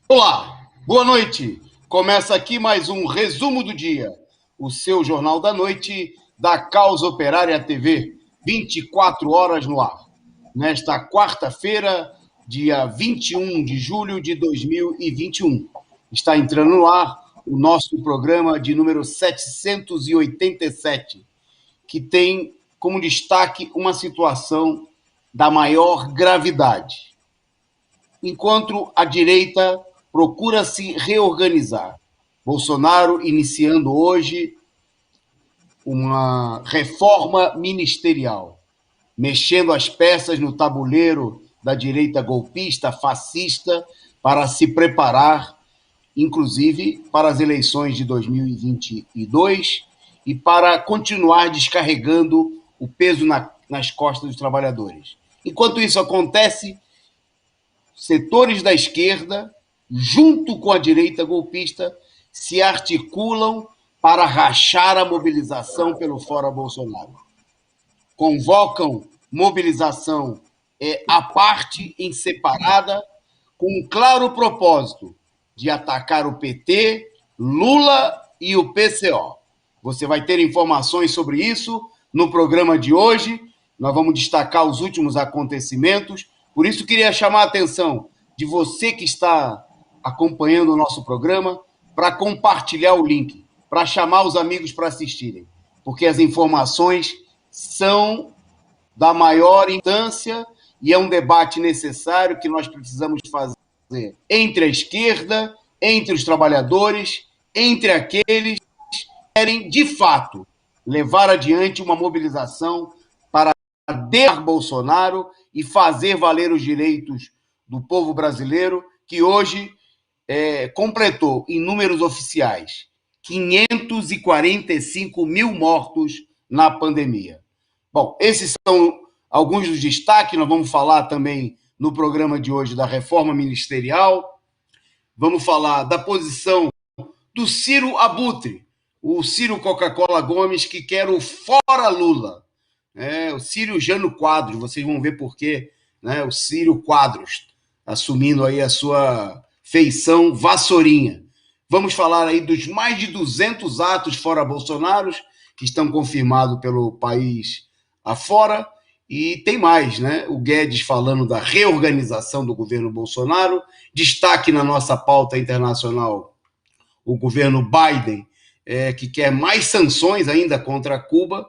Olá, boa noite. Começa aqui mais um resumo do dia, o seu jornal da noite da Causa Operária TV, 24 horas no ar. Nesta quarta-feira, dia 21 de julho de 2021. Está entrando no ar o nosso programa de número 787, que tem como destaque uma situação da maior gravidade. Enquanto a direita procura se reorganizar. Bolsonaro iniciando hoje uma reforma ministerial, mexendo as peças no tabuleiro da direita golpista, fascista, para se preparar, inclusive, para as eleições de 2022 e para continuar descarregando o peso nas costas dos trabalhadores. Enquanto isso acontece, setores da esquerda, junto com a direita golpista, se articulam para rachar a mobilização pelo Fora Bolsonaro. Convocam mobilização à parte, em separada, com um claro propósito de atacar o PT, Lula e o PCO. Você vai ter informações sobre isso no programa de hoje. Nós vamos destacar os últimos acontecimentos. Por isso, queria chamar a atenção de você que está acompanhando o nosso programa para compartilhar o link, para chamar os amigos para assistirem, porque as informações são da maior importância e é um debate necessário que nós precisamos fazer entre a esquerda, entre os trabalhadores, entre aqueles que querem, de fato, levar adiante uma mobilização para derrubar Bolsonaro e fazer valer os direitos do povo brasileiro, que hoje completou, em números oficiais, 545 mil mortos na pandemia. Bom, esses são alguns dos destaques. Nós vamos falar também no programa de hoje da reforma ministerial, vamos falar da posição do Ciro Abutre, o Ciro Coca-Cola Gomes, que quer o fora Lula. O Ciro Jano Quadros, vocês vão ver por quê, o Ciro Quadros, assumindo aí a sua feição vassourinha. Vamos falar aí dos mais de 200 atos fora Bolsonaro, que estão confirmados pelo país afora, e tem mais, o Guedes falando da reorganização do governo Bolsonaro, destaque na nossa pauta internacional, o governo Biden, que quer mais sanções ainda contra Cuba,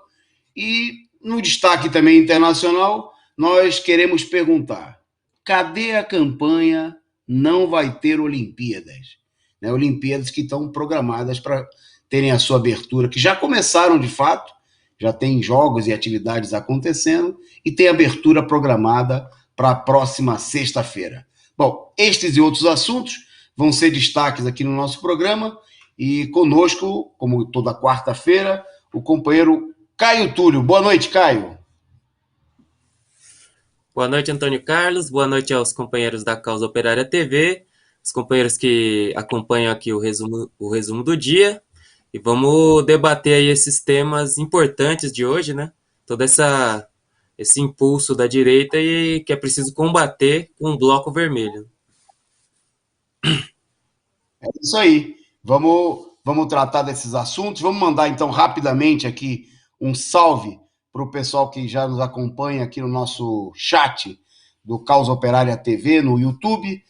e no destaque também internacional, nós queremos perguntar: cadê a campanha Não Vai Ter Olimpíadas? Olimpíadas que estão programadas para terem a sua abertura, que já começaram de fato, já tem jogos e atividades acontecendo, e tem abertura programada para a próxima sexta-feira. Bom, estes e outros assuntos vão ser destaques aqui no nosso programa, e conosco, como toda quarta-feira, o companheiro Caio Túlio. Boa noite, Caio. Boa noite, Antônio Carlos. Boa noite aos companheiros da Causa Operária TV, os companheiros que acompanham aqui o resumo do dia. E vamos debater aí esses temas importantes de hoje, Todo esse impulso da direita e que é preciso combater com um bloco vermelho. É isso aí. Vamos tratar desses assuntos. Vamos mandar, então, rapidamente aqui um salve para o pessoal que já nos acompanha aqui no nosso chat do Causa Operária TV, no YouTube,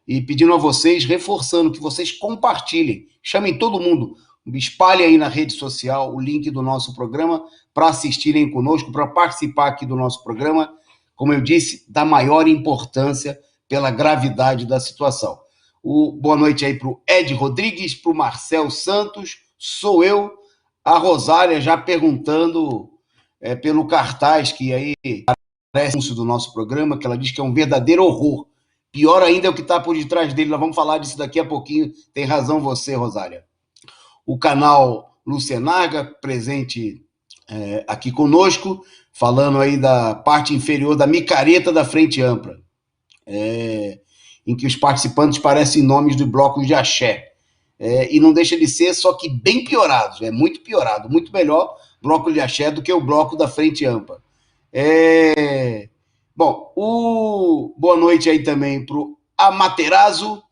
E pedindo a vocês, reforçando, que vocês compartilhem, chamem todo mundo, espalhem aí na rede social o link do nosso programa para assistirem conosco, para participar aqui do nosso programa, como eu disse, da maior importância pela gravidade da situação. Boa noite aí para o Ed Rodrigues, para o Marcel Santos, sou eu, a Rosália já perguntando pelo cartaz que aí aparece no anúncio do nosso programa, que ela diz que é um verdadeiro horror. Pior ainda é o que está por detrás dele, nós vamos falar disso daqui a pouquinho, tem razão você, Rosália. O canal Lucenaga, presente aqui conosco, falando aí da parte inferior da micareta da Frente Ampla, em que os participantes parecem nomes de blocos de axé, e não deixa de ser, só que bem piorados, muito piorado, muito melhor bloco de axé do que o bloco da Frente Ampla. Bom, boa noite aí também para o Amaterasu,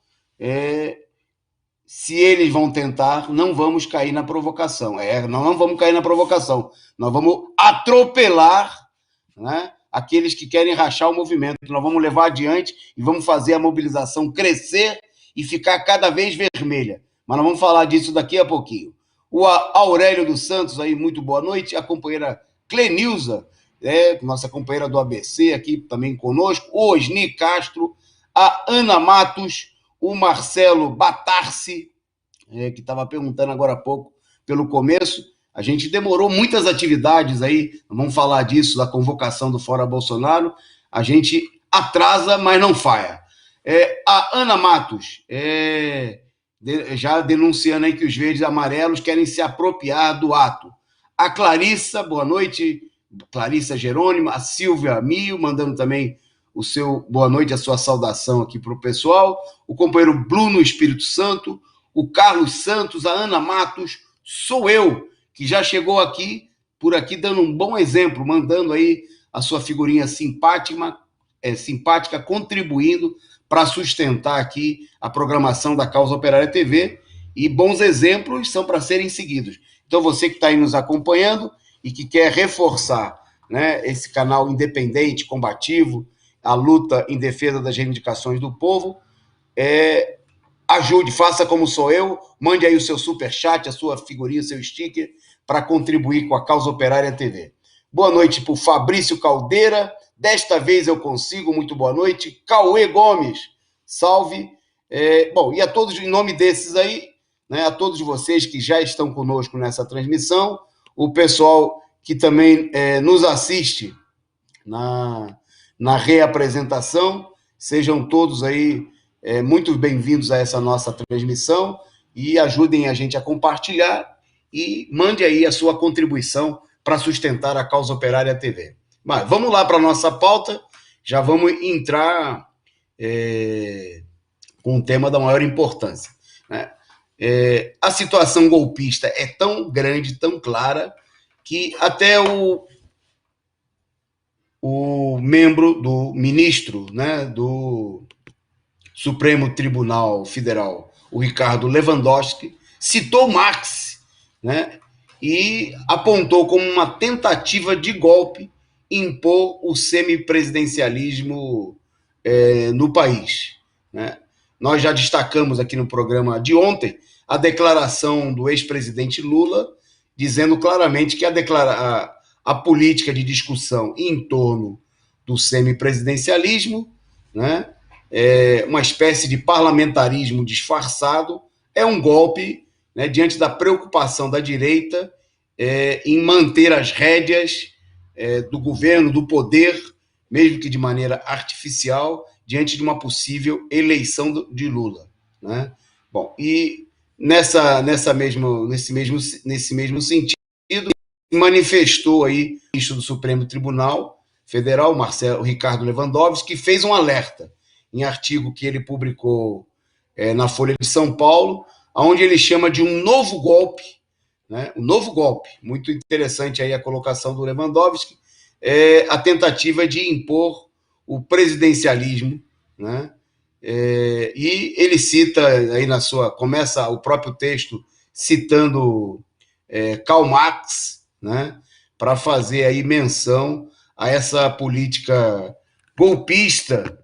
se eles vão tentar, não vamos cair na provocação. Nós não vamos cair na provocação. Nós vamos atropelar, né, aqueles que querem rachar o movimento. Nós vamos levar adiante e vamos fazer a mobilização crescer e ficar cada vez vermelha. Mas nós vamos falar disso daqui a pouquinho. O Aurélio dos Santos, aí, muito boa noite. A companheira Clenilza, nossa companheira do ABC, aqui também conosco. O Osni Castro, a Ana Matos, o Marcelo Batarci, que estava perguntando agora há pouco pelo começo. A gente demorou muitas atividades aí, vamos falar disso, da convocação do Fora Bolsonaro. A gente atrasa, mas não falha. A Ana Matos, já denunciando aí que os verdes e amarelos querem se apropriar do ato. A Clarissa, boa noite, Clarissa Jerônimo, a Silvia Mio, mandando também o seu boa noite, a sua saudação aqui para o pessoal, o companheiro Bruno Espírito Santo, o Carlos Santos, a Ana Matos, sou eu, que já chegou aqui, por aqui, dando um bom exemplo, mandando aí a sua figurinha simpática, contribuindo para sustentar aqui a programação da Causa Operária TV, e bons exemplos são para serem seguidos. Então, você que está aí nos acompanhando e que quer reforçar, né, esse canal independente, combativo, a luta em defesa das reivindicações do povo, ajude, faça como sou eu, mande aí o seu superchat, a sua figurinha, o seu sticker, para contribuir com a Causa Operária TV. Boa noite para o Fabrício Caldeira, desta vez eu consigo, muito boa noite. Cauê Gomes, salve. Bom, e a todos, em nome desses aí, né, a todos vocês que já estão conosco nessa transmissão, o pessoal que também nos assiste na reapresentação, sejam todos aí muito bem-vindos a essa nossa transmissão e ajudem a gente a compartilhar e mande aí a sua contribuição para sustentar a Causa Operária TV. Mas vamos lá para a nossa pauta, já vamos entrar com um tema da maior importância, né? A situação golpista é tão grande, tão clara, que até o membro do ministro, né, do Supremo Tribunal Federal, o Ricardo Lewandowski, citou Marx, né, e apontou como uma tentativa de golpe impor o semipresidencialismo no país, né? Nós já destacamos aqui no programa de ontem a declaração do ex-presidente Lula, dizendo claramente que a política de discussão em torno do semipresidencialismo, né, uma espécie de parlamentarismo disfarçado, é um golpe, né, diante da preocupação da direita em manter as rédeas do governo, do poder, mesmo que de maneira artificial, diante de uma possível eleição de Lula, né? Bom, e nesse mesmo sentido, manifestou aí o ministro do Supremo Tribunal Federal, Ricardo Lewandowski, que fez um alerta em artigo que ele publicou na Folha de São Paulo, onde ele chama de um novo golpe, né? Um novo golpe, muito interessante aí a colocação do Lewandowski, a tentativa de impor o presidencialismo, né? E ele cita aí começa o próprio texto citando Karl Marx, né, para fazer aí menção a essa política golpista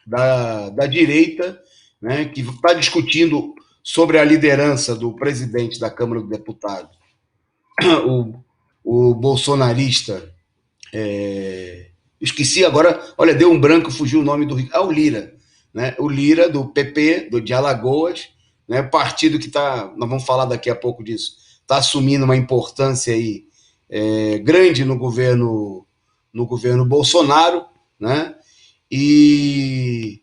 da direita, né, que está discutindo sobre a liderança do presidente da Câmara dos Deputados, o bolsonarista, esqueci agora, olha, deu um branco, fugiu o nome o Lira, né? O Lira, do PP, de Alagoas, né? Partido que nós vamos falar daqui a pouco disso, está assumindo uma importância aí, grande no governo Bolsonaro, né? E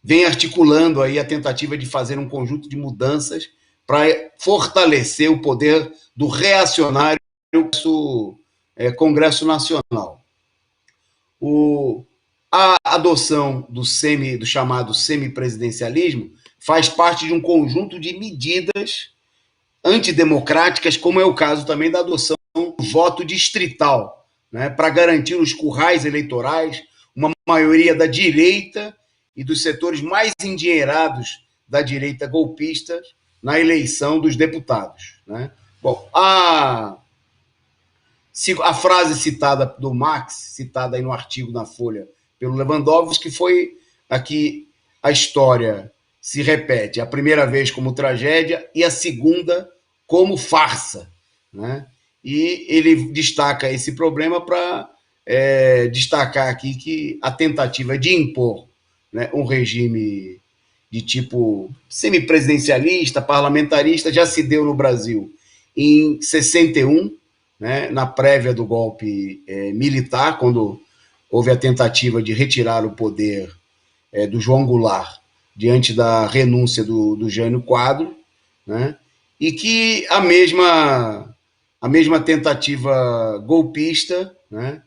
vem articulando aí a tentativa de fazer um conjunto de mudanças para fortalecer o poder do reacionário Congresso Nacional. A adoção do chamado semipresidencialismo faz parte de um conjunto de medidas antidemocráticas, como é o caso também da adoção do voto distrital, né, para garantir os currais eleitorais, uma maioria da direita e dos setores mais endinheirados da direita golpista na eleição dos deputados. Né? Bom, a frase citada do Marx, citada aí no artigo na Folha pelo Lewandowski, que foi aqui a história se repete, a primeira vez como tragédia e a segunda como farsa. Né? E ele destaca esse problema para destacar aqui que a tentativa de impor, né, um regime de tipo semipresidencialista, parlamentarista, já se deu no Brasil em 61, né, na prévia do golpe militar, quando houve a tentativa de retirar o poder do João Goulart diante da renúncia do Jânio Quadros, né, e que a mesma tentativa golpista, né,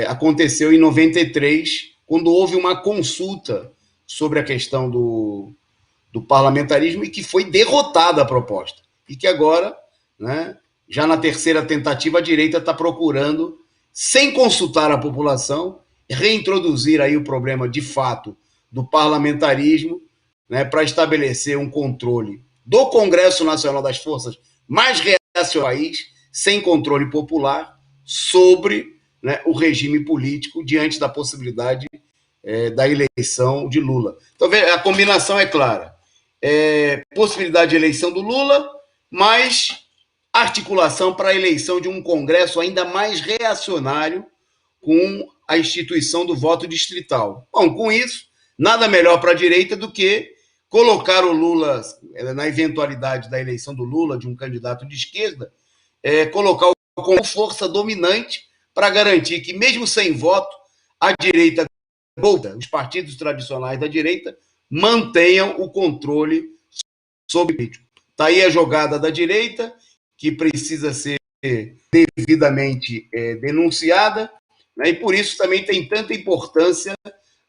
aconteceu em 93, quando houve uma consulta sobre a questão do parlamentarismo e que foi derrotada a proposta. E que agora, né, já na terceira tentativa, a direita está procurando, sem consultar a população, reintroduzir aí o problema de fato do parlamentarismo, né, para estabelecer um controle do Congresso Nacional das Forças mais reacionárias, sem controle popular, sobre, né, o regime político diante da possibilidade da eleição de Lula. Então, a combinação é clara. Possibilidade de eleição do Lula, mas articulação para a eleição de um Congresso ainda mais reacionário com a instituição do voto distrital. Bom, com isso, nada melhor para a direita do que colocar o Lula, na eventualidade da eleição do Lula, de um candidato de esquerda, colocar como força dominante para garantir que, mesmo sem voto, a direita, os partidos tradicionais da direita, mantenham o controle sobre o político. Está aí a jogada da direita, que precisa ser devidamente denunciada, né? E por isso também tem tanta importância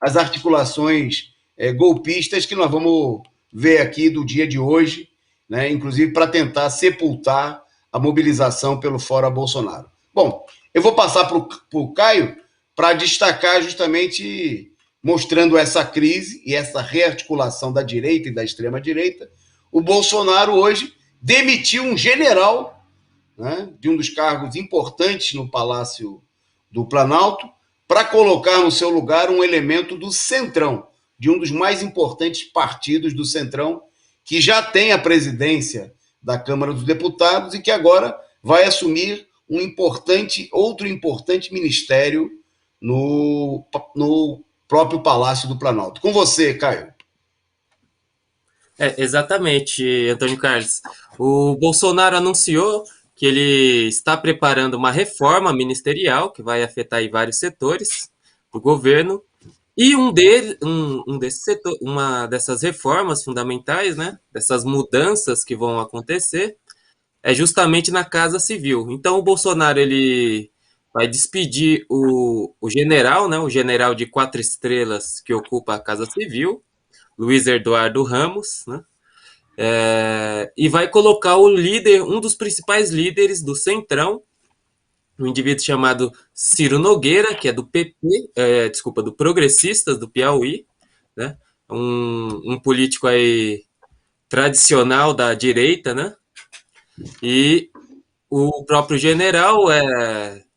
as articulações golpistas que nós vamos ver aqui do dia de hoje, né? Inclusive para tentar sepultar a mobilização pelo Fora Bolsonaro. Bom, eu vou passar para o Caio para destacar justamente, mostrando essa crise e essa rearticulação da direita e da extrema-direita. O Bolsonaro hoje demitiu um general, né, de um dos cargos importantes no Palácio do Planalto, para colocar no seu lugar um elemento do Centrão, de um dos mais importantes partidos do Centrão, que já tem a presidência da Câmara dos Deputados e que agora vai assumir outro importante ministério no próprio Palácio do Planalto. Com você, Caio. Exatamente, Antônio Carlos. O Bolsonaro anunciou que ele está preparando uma reforma ministerial que vai afetar aí vários setores do governo. E uma dessas reformas fundamentais, né, dessas mudanças que vão acontecer, é justamente na Casa Civil. Então, o Bolsonaro ele vai despedir o general, né, o general de 4 estrelas que ocupa a Casa Civil, Luiz Eduardo Ramos, né, e vai colocar o líder, um dos principais líderes do Centrão, um indivíduo chamado Ciro Nogueira, que é do PP, do Progressistas do Piauí, né, um político aí tradicional da direita, né, e o próprio general,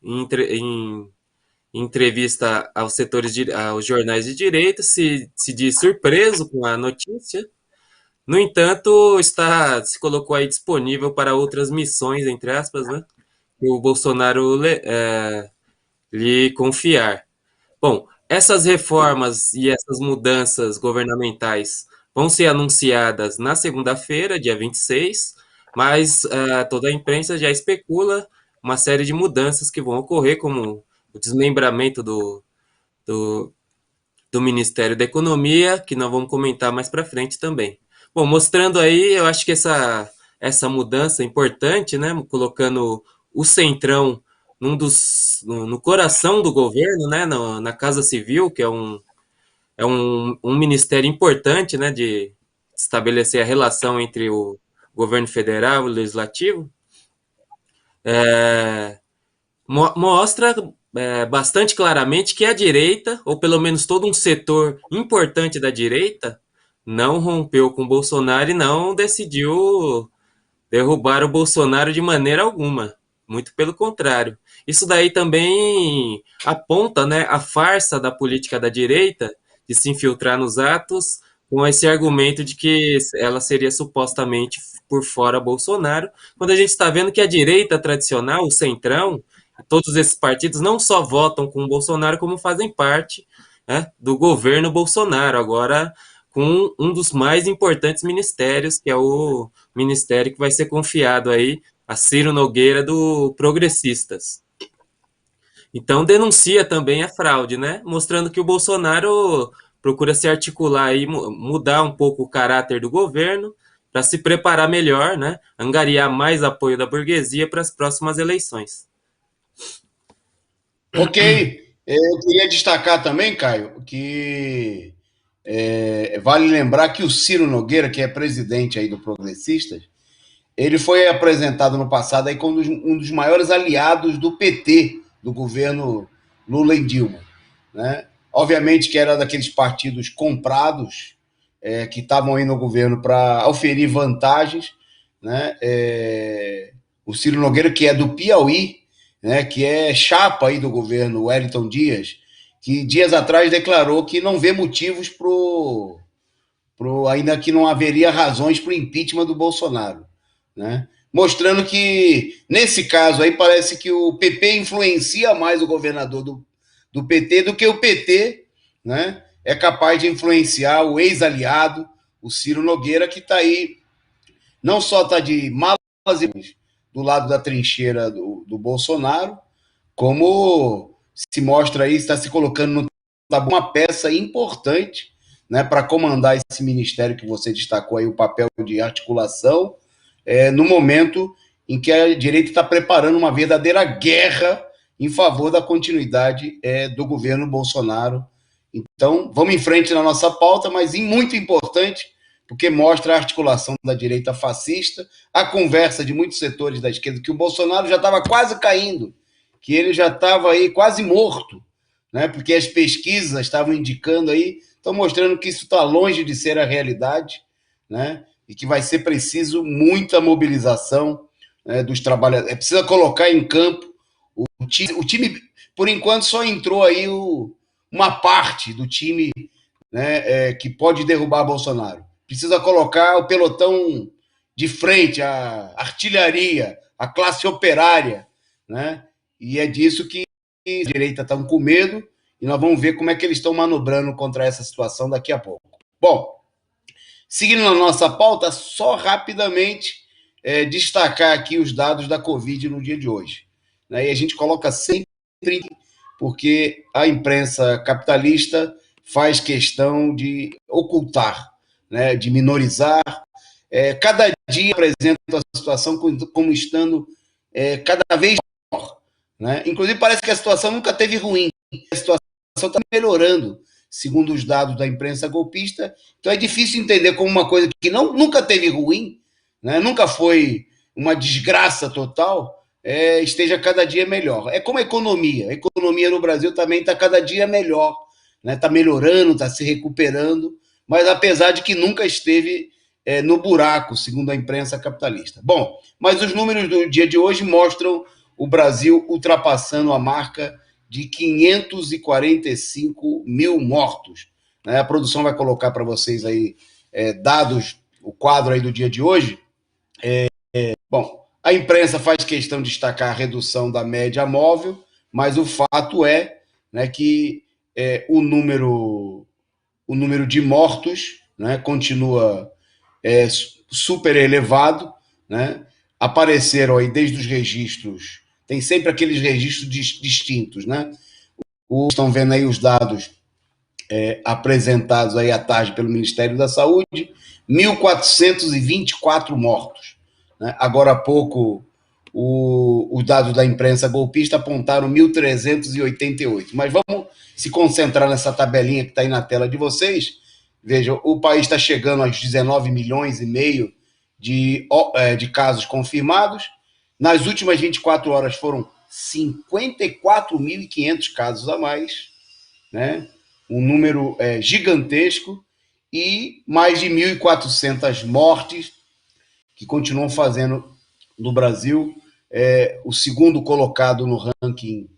em entrevista aos aos jornais de direita, se diz surpreso com a notícia. No entanto, se colocou aí disponível para outras missões, entre aspas, né, que o Bolsonaro lhe confiar. Bom, essas reformas e essas mudanças governamentais vão ser anunciadas na segunda-feira, dia 26, mas toda a imprensa já especula uma série de mudanças que vão ocorrer, como o desmembramento do Ministério da Economia, que nós vamos comentar mais para frente também. Bom, mostrando aí, eu acho que essa mudança é importante, né, colocando o Centrão no coração do governo, né, na Casa Civil, que é um ministério importante, né, de estabelecer a relação entre o governo federal e o legislativo, mostra bastante claramente que a direita, ou pelo menos todo um setor importante da direita, não rompeu com o Bolsonaro e não decidiu derrubar o Bolsonaro de maneira alguma. Muito pelo contrário. Isso daí também aponta, né, a farsa da política da direita de se infiltrar nos atos com esse argumento de que ela seria supostamente por fora Bolsonaro, quando a gente está vendo que a direita tradicional, o centrão, todos esses partidos não só votam com o Bolsonaro, como fazem parte, né, do governo Bolsonaro. Agora, com um dos mais importantes ministérios, que é o ministério que vai ser confiado aí a Ciro Nogueira do Progressistas. Então denuncia também a fraude, né? Mostrando que o Bolsonaro procura se articular e mudar um pouco o caráter do governo para se preparar melhor, né? Angariar mais apoio da burguesia para as próximas eleições. Ok. Eu queria destacar também, Caio, que vale lembrar que o Ciro Nogueira, que é presidente aí do Progressistas, ele foi apresentado no passado aí como um dos maiores aliados do PT, do governo Lula e Dilma, né? Obviamente que era daqueles partidos comprados que estavam aí no governo para oferir vantagens, né? O Ciro Nogueira, que é do Piauí, né? Que é chapa aí do governo Wellington Dias, que dias atrás declarou que não vê motivos ainda que não haveria razões para o impeachment do Bolsonaro, né? Mostrando que, nesse caso aí, parece que o PP influencia mais o governador do PT do que o PT, né, é capaz de influenciar o ex-aliado, o Ciro Nogueira, que está aí, não só está de malas do lado da trincheira do Bolsonaro, como se mostra aí, está se colocando uma peça importante, né, para comandar esse ministério que você destacou aí, o papel de articulação, no momento em que a direita está preparando uma verdadeira guerra em favor da continuidade do governo Bolsonaro. Então, vamos em frente na nossa pauta, mas muito importante, porque mostra a articulação da direita fascista, a conversa de muitos setores da esquerda, que o Bolsonaro já estava quase caindo, que ele já estava aí quase morto, né? Porque as pesquisas estavam indicando aí, estão mostrando que isso está longe de ser a realidade, né? E que vai ser preciso muita mobilização, né, dos trabalhadores. Precisa colocar em campo o time, por enquanto, só entrou aí uma parte do time, né, que pode derrubar Bolsonaro. Precisa colocar o pelotão de frente, a artilharia, a classe operária, né? E é disso que a direita está com medo, e nós vamos ver como é que eles estão manobrando contra essa situação daqui a pouco. Bom, seguindo na nossa pauta, só rapidamente destacar aqui os dados da Covid no dia de hoje, né? E a gente coloca sempre, porque a imprensa capitalista faz questão de ocultar, né, de minorizar. Cada dia apresenta a situação como estando cada vez pior, né? Inclusive, parece que a situação nunca teve ruim, a situação está melhorando, segundo os dados da imprensa golpista. Então é difícil entender como uma coisa que nunca teve ruim, né, nunca foi uma desgraça total, esteja cada dia melhor. É como a economia no Brasil também está cada dia melhor, né, está melhorando, está se recuperando, mas apesar de que nunca esteve no buraco, segundo a imprensa capitalista. Bom, mas os números do dia de hoje mostram o Brasil ultrapassando a marca de 545 mil mortos, né? A produção vai colocar para vocês aí dados, o quadro aí do dia de hoje. Bom, a imprensa faz questão de destacar a redução da média móvel, mas o fato é, né, que o número de mortos, né, continua super elevado, né? Apareceram aí desde os registros, tem sempre aqueles registros distintos, né? Estão vendo aí os dados apresentados aí à tarde pelo Ministério da Saúde, 1.424 mortos, né? Agora há pouco, os dados da imprensa golpista apontaram 1.388. Mas vamos se concentrar nessa tabelinha que está aí na tela de vocês. Vejam, o país está chegando aos 19 milhões e meio de casos confirmados. Nas últimas 24 horas foram 54.500 casos a mais, né? Um número gigantesco. e mais de 1.400 mortes, que continuam fazendo no Brasil o segundo colocado no ranking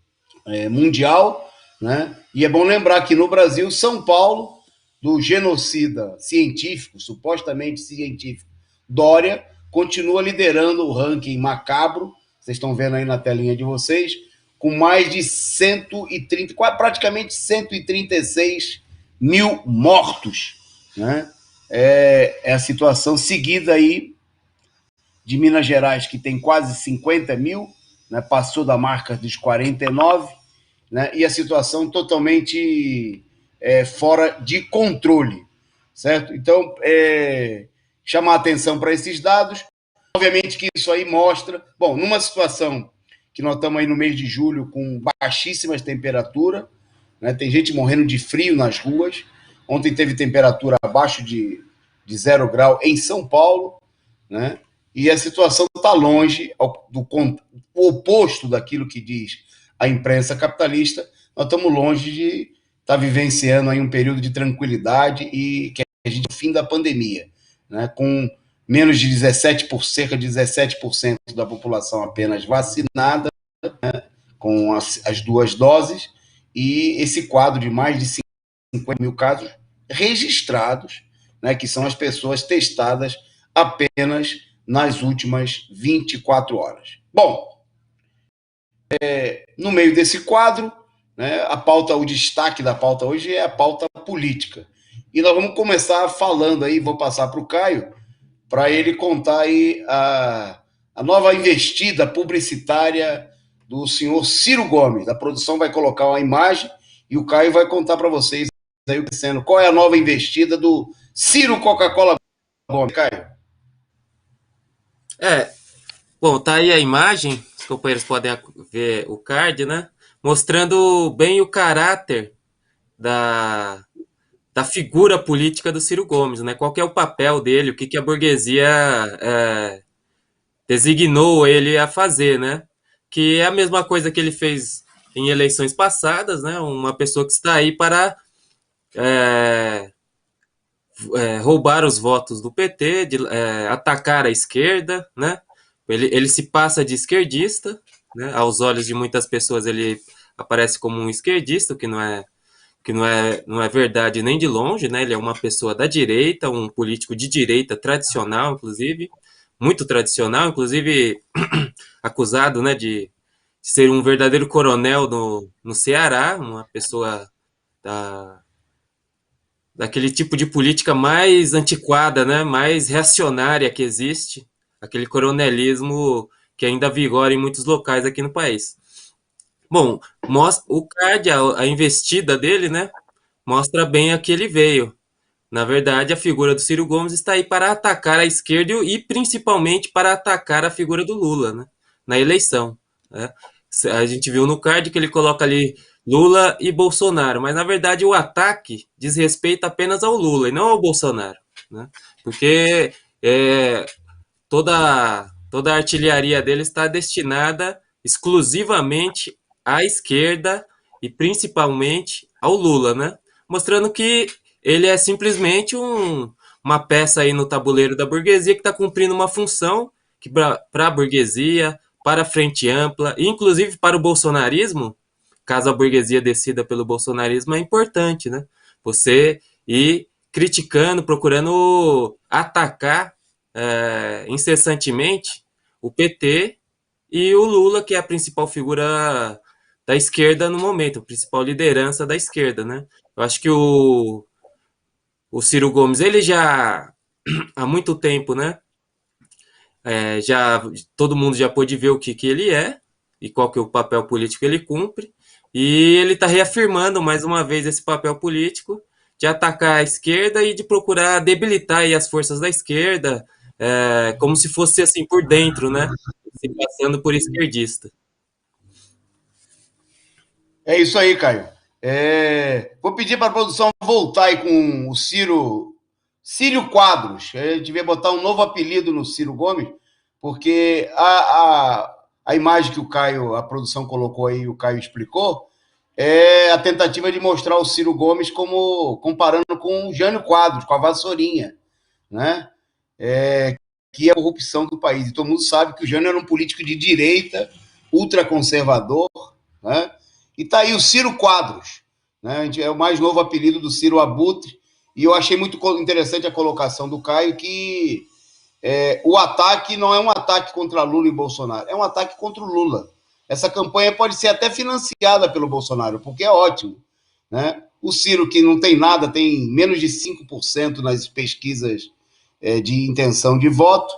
mundial, né? E é bom lembrar que no Brasil, São Paulo, do genocida científico, supostamente científico, Dória, continua liderando o ranking macabro, vocês estão vendo aí na telinha de vocês, com mais de 130, praticamente 136 mil mortos, né? É a situação seguida aí de Minas Gerais, que tem quase 50 mil, né? Passou da marca dos 49, né? E a situação totalmente fora de controle, certo? Então, chamar atenção para esses dados. Obviamente que isso aí mostra, bom, numa situação que nós estamos aí no mês de julho com baixíssimas temperaturas, né? Tem gente morrendo de frio nas ruas. Ontem teve temperatura abaixo de 0 grau em São Paulo, né? E a situação está longe do oposto daquilo que diz a imprensa capitalista. Nós estamos longe de estar vivenciando aí um período de tranquilidade e que a gente, no fim da pandemia, né? Com menos de 17%, cerca de 17% da população apenas vacinada, né? Com as 2 doses, e esse quadro de mais de 50 mil casos registrados, né? Que são as pessoas testadas apenas nas últimas 24 horas. Bom, no meio desse quadro, né, o destaque da pauta hoje é a pauta política. E nós vamos começar falando aí, vou passar para o Caio, para ele contar aí a nova investida publicitária do senhor Ciro Gomes. A produção vai colocar uma imagem e o Caio vai contar para vocês aí qual é a nova investida do Ciro Coca-Cola Gomes. Caio. Bom, tá aí a imagem, os companheiros podem ver o card, né? Mostrando bem o caráter da, da figura política do Ciro Gomes, né? Qual que é o papel dele, o que a burguesia designou ele a fazer, né? Que é a mesma coisa que ele fez em eleições passadas, né? Uma pessoa que está aí para roubar os votos do PT, atacar a esquerda, né? Ele se passa de esquerdista, né? Aos olhos de muitas pessoas ele aparece como um esquerdista, não é verdade nem de longe, né? Ele é uma pessoa da direita, um político de direita tradicional, inclusive, muito tradicional, inclusive acusado, né, de ser um verdadeiro coronel no Ceará, uma pessoa daquele tipo de política mais antiquada, né, mais reacionária que existe, aquele coronelismo que ainda vigora em muitos locais aqui no país. Bom, mostra o card, a investida dele, né, mostra bem a que ele veio. Na verdade, a figura do Ciro Gomes está aí para atacar a esquerda e principalmente para atacar a figura do Lula, né, na eleição, né. A gente viu no card que ele coloca ali Lula e Bolsonaro, mas na verdade o ataque diz respeito apenas ao Lula e não ao Bolsonaro, né? Porque toda a artilharia dele está destinada exclusivamente à esquerda e principalmente ao Lula, né? Mostrando que ele é simplesmente uma peça aí no tabuleiro da burguesia que está cumprindo uma função que para a burguesia, para a frente ampla, inclusive para o bolsonarismo, caso a burguesia decida pelo bolsonarismo, é importante, né? Você ir criticando, procurando atacar incessantemente o PT e o Lula, que é a principal figura da esquerda no momento, a principal liderança da esquerda, né? Eu acho que o Ciro Gomes, ele já há muito tempo, né? Já todo mundo já pôde ver o que ele é e qual que é o papel político que ele cumpre, e ele está reafirmando mais uma vez esse papel político de atacar a esquerda e de procurar debilitar aí as forças da esquerda, como se fosse assim por dentro, né? Se passando por esquerdista. É isso aí, Caio. Vou pedir para a produção voltar aí com o Círio Quadros. A gente devia botar um novo apelido no Ciro Gomes, porque a imagem que a produção colocou aí, o Caio explicou, é a tentativa de mostrar o Ciro Gomes como comparando com o Jânio Quadros, com a Vassourinha, né? Que é a corrupção do país. E todo mundo sabe que o Jânio era um político de direita, ultraconservador, né? E está aí o Ciro Quadros, né? É o mais novo apelido do Ciro Abutre. E eu achei muito interessante a colocação do Caio, que o ataque não é um ataque contra Lula e Bolsonaro, é um ataque contra o Lula. Essa campanha pode ser até financiada pelo Bolsonaro, porque é ótimo, né? O Ciro, que não tem nada, tem menos de 5% nas pesquisas de intenção de voto,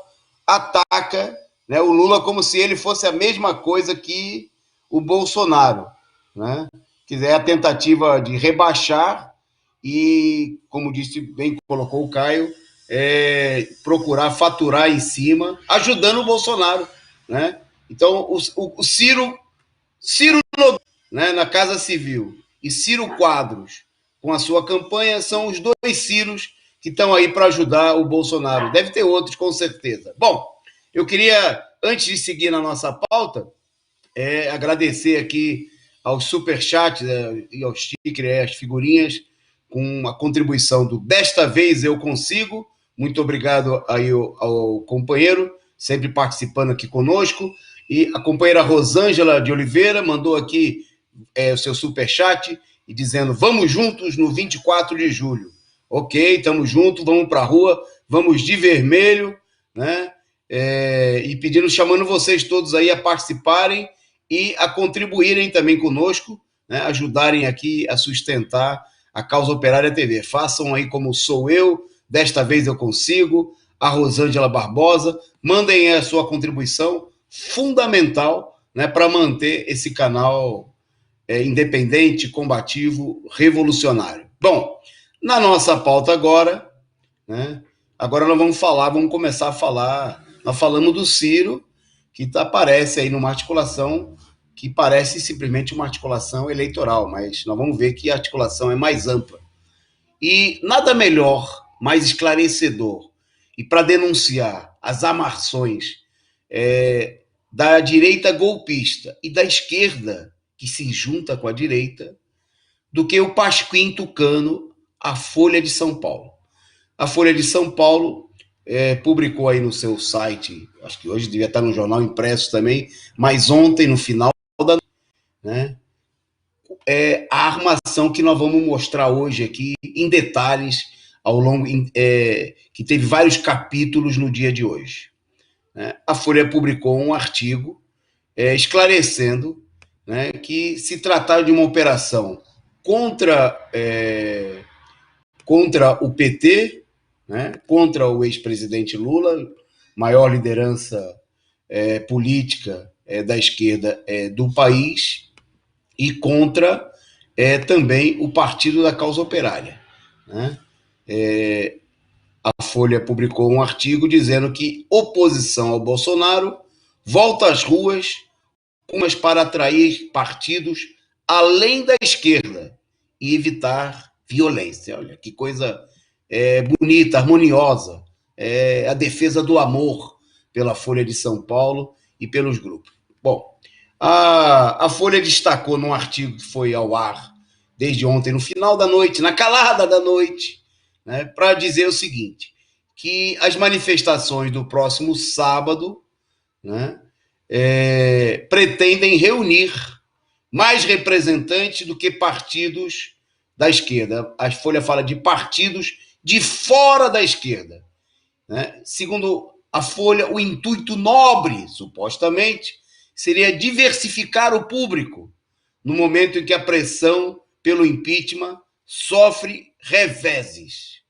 ataca, né, o Lula como se ele fosse a mesma coisa que o Bolsonaro, né? Que é a tentativa de rebaixar e, como disse, bem colocou o Caio, procurar faturar em cima, ajudando o Bolsonaro, né? Então, o Ciro, né, na Casa Civil, e Ciro Quadros, com a sua campanha, são os dois Ciros que estão aí para ajudar o Bolsonaro. Deve ter outros, com certeza. Bom, eu queria, antes de seguir na nossa pauta, agradecer aqui aos superchats e aos stickers, às figurinhas, com a contribuição do Desta Vez Eu Consigo. Muito obrigado aí ao companheiro, sempre participando aqui conosco. E a companheira Rosângela de Oliveira mandou aqui o seu superchat e dizendo: vamos juntos no 24 de julho. Ok, estamos juntos, vamos para a rua, vamos de vermelho, né? E pedindo, chamando vocês todos aí a participarem e a contribuírem também conosco, né? Ajudarem aqui a sustentar a Causa Operária TV. Façam aí como sou eu, Desta Vez Eu Consigo, a Rosângela Barbosa, mandem a sua contribuição fundamental, né, para manter esse canal independente, combativo, revolucionário. Bom, na nossa pauta agora, né, agora nós vamos começar a falar, nós falamos do Ciro, que aparece aí numa articulação que parece simplesmente uma articulação eleitoral, mas nós vamos ver que a articulação é mais ampla. E nada melhor, mais esclarecedor, e para denunciar as amarrações da direita golpista e da esquerda que se junta com a direita, do que o Pasquim Tucano, a Folha de São Paulo. A Folha de São Paulo publicou aí no seu site, acho que hoje devia estar no jornal impresso também, mas ontem, no final da noite, né, a armação que nós vamos mostrar hoje aqui em detalhes, ao longo que teve vários capítulos no dia de hoje. A Folha publicou um artigo esclarecendo, né, que se tratava de uma operação contra o PT, né, contra o ex-presidente Lula, maior liderança política da esquerda do país, e contra também o Partido da Causa Operária, né? A Folha publicou um artigo dizendo que oposição ao Bolsonaro volta às ruas, umas para atrair partidos além da esquerda e evitar violência. Olha que coisa bonita, harmoniosa, a defesa do amor pela Folha de São Paulo e pelos grupos. Bom, a Folha destacou num artigo que foi ao ar desde ontem, no final da noite, na calada da noite, né, para dizer o seguinte, que as manifestações do próximo sábado, né, pretendem reunir mais representantes do que partidos da esquerda. A Folha fala de partidos de fora da esquerda, né? Segundo a Folha, o intuito nobre, supostamente, seria diversificar o público no momento em que a pressão pelo impeachment sofre reveses,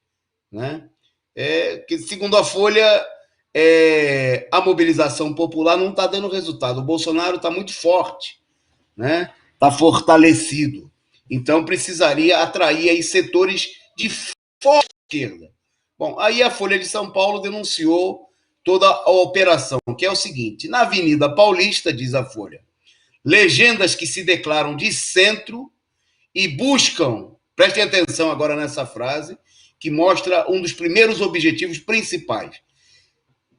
né? Que, segundo a Folha, a mobilização popular não está dando resultado. O Bolsonaro está muito forte, né? Está fortalecido. Então, precisaria atrair aí setores de forte esquerda. Bom, aí a Folha de São Paulo denunciou toda a operação, que é o seguinte: na Avenida Paulista, diz a Folha, legendas que se declaram de centro e buscam, prestem atenção agora nessa frase, que mostra um dos primeiros objetivos principais.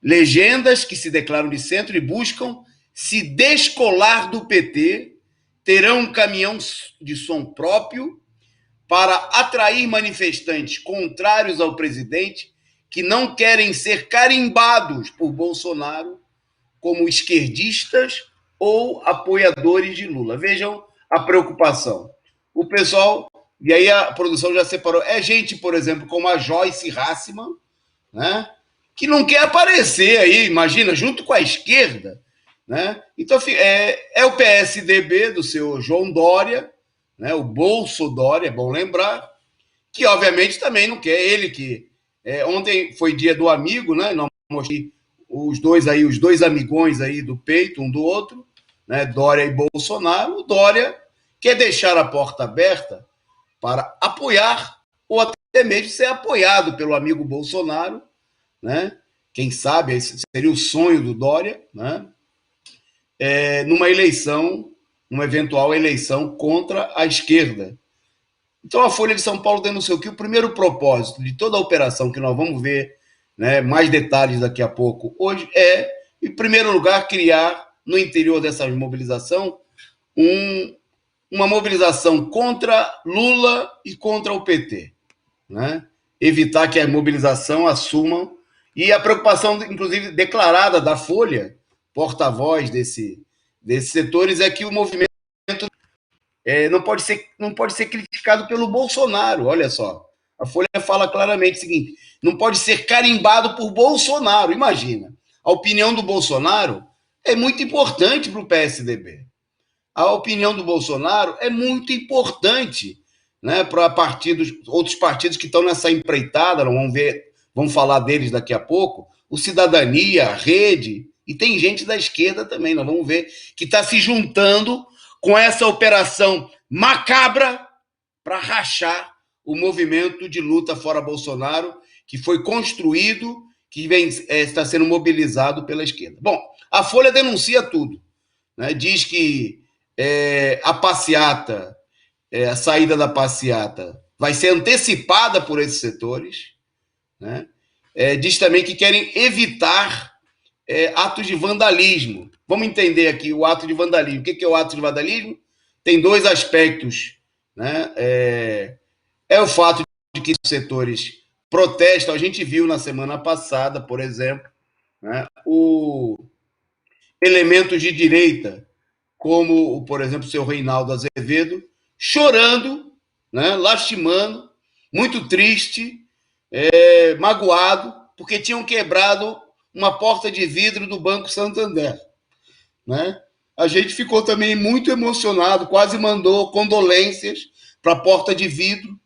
Legendas que se declaram de centro e buscam se descolar do PT terão um caminhão de som próprio para atrair manifestantes contrários ao presidente que não querem ser carimbados por Bolsonaro como esquerdistas ou apoiadores de Lula. Vejam a preocupação. O pessoal, e aí a produção já separou, é gente, por exemplo, como a Joyce Hasselmann, né, que não quer aparecer aí, imagina, junto com a esquerda, né? Então é o PSDB do seu João Dória, né, o Bolso Dória, é bom lembrar, que obviamente também não quer, ele que ontem foi dia do amigo, né? Não mostrei os dois amigões aí do peito, um do outro, né? Dória e Bolsonaro. O Dória quer deixar a porta aberta para apoiar ou até mesmo ser apoiado pelo amigo Bolsonaro, né? Quem sabe esse seria o sonho do Dória, né? Numa eleição, numa eventual eleição contra a esquerda. Então a Folha de São Paulo denunciou que o primeiro propósito de toda a operação, que nós vamos ver, né, mais detalhes daqui a pouco, hoje em primeiro lugar, criar no interior dessa mobilização uma mobilização contra Lula e contra o PT, né? Evitar que a mobilização assumam, e a preocupação, inclusive, declarada da Folha, porta-voz desses setores, é que o movimento não pode ser criticado pelo Bolsonaro. Olha só, a Folha fala claramente o seguinte: não pode ser carimbado por Bolsonaro. Imagina, a opinião do Bolsonaro é muito importante para o PSDB. A opinião do Bolsonaro é muito importante, né, para outros partidos que estão nessa empreitada. Vamos falar deles daqui a pouco. O Cidadania, a Rede, e tem gente da esquerda também, nós vamos ver, que está se juntando com essa operação macabra para rachar o movimento de luta fora Bolsonaro, que foi construído, que está sendo mobilizado pela esquerda. Bom, a Folha denuncia tudo, né? Diz que a passeata, a saída da passeata vai ser antecipada por esses setores, né? Diz também que querem evitar atos de vandalismo. Vamos entender aqui o ato de vandalismo. O que é o ato de vandalismo? Tem dois aspectos, né? O fato de que os setores protestam. A gente viu na semana passada, por exemplo, né, elementos de direita, como, por exemplo, o seu Reinaldo Azevedo, chorando, né, lastimando, muito triste, magoado, porque tinham quebrado uma porta de vidro do Banco Santander, né? A gente ficou também muito emocionado, quase mandou condolências para a porta de vidro,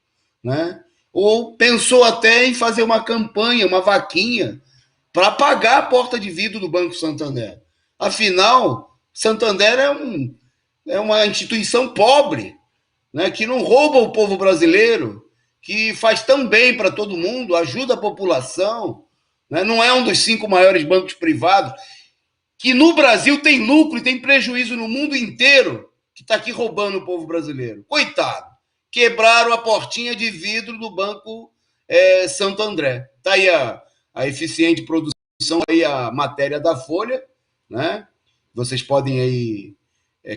né? Ou pensou até em fazer uma campanha, uma vaquinha, para pagar a porta de vidro do Banco Santander. Afinal, Santander é uma instituição pobre, né, que não rouba o povo brasileiro, que faz tão bem para todo mundo, ajuda a população, né? Não é um dos 5 maiores bancos privados, que no Brasil tem lucro e tem prejuízo no mundo inteiro, que está aqui roubando o povo brasileiro. Coitado, quebraram a portinha de vidro do Banco Santo André. Está aí a eficiente produção, aí a matéria da Folha, né? Vocês podem aí,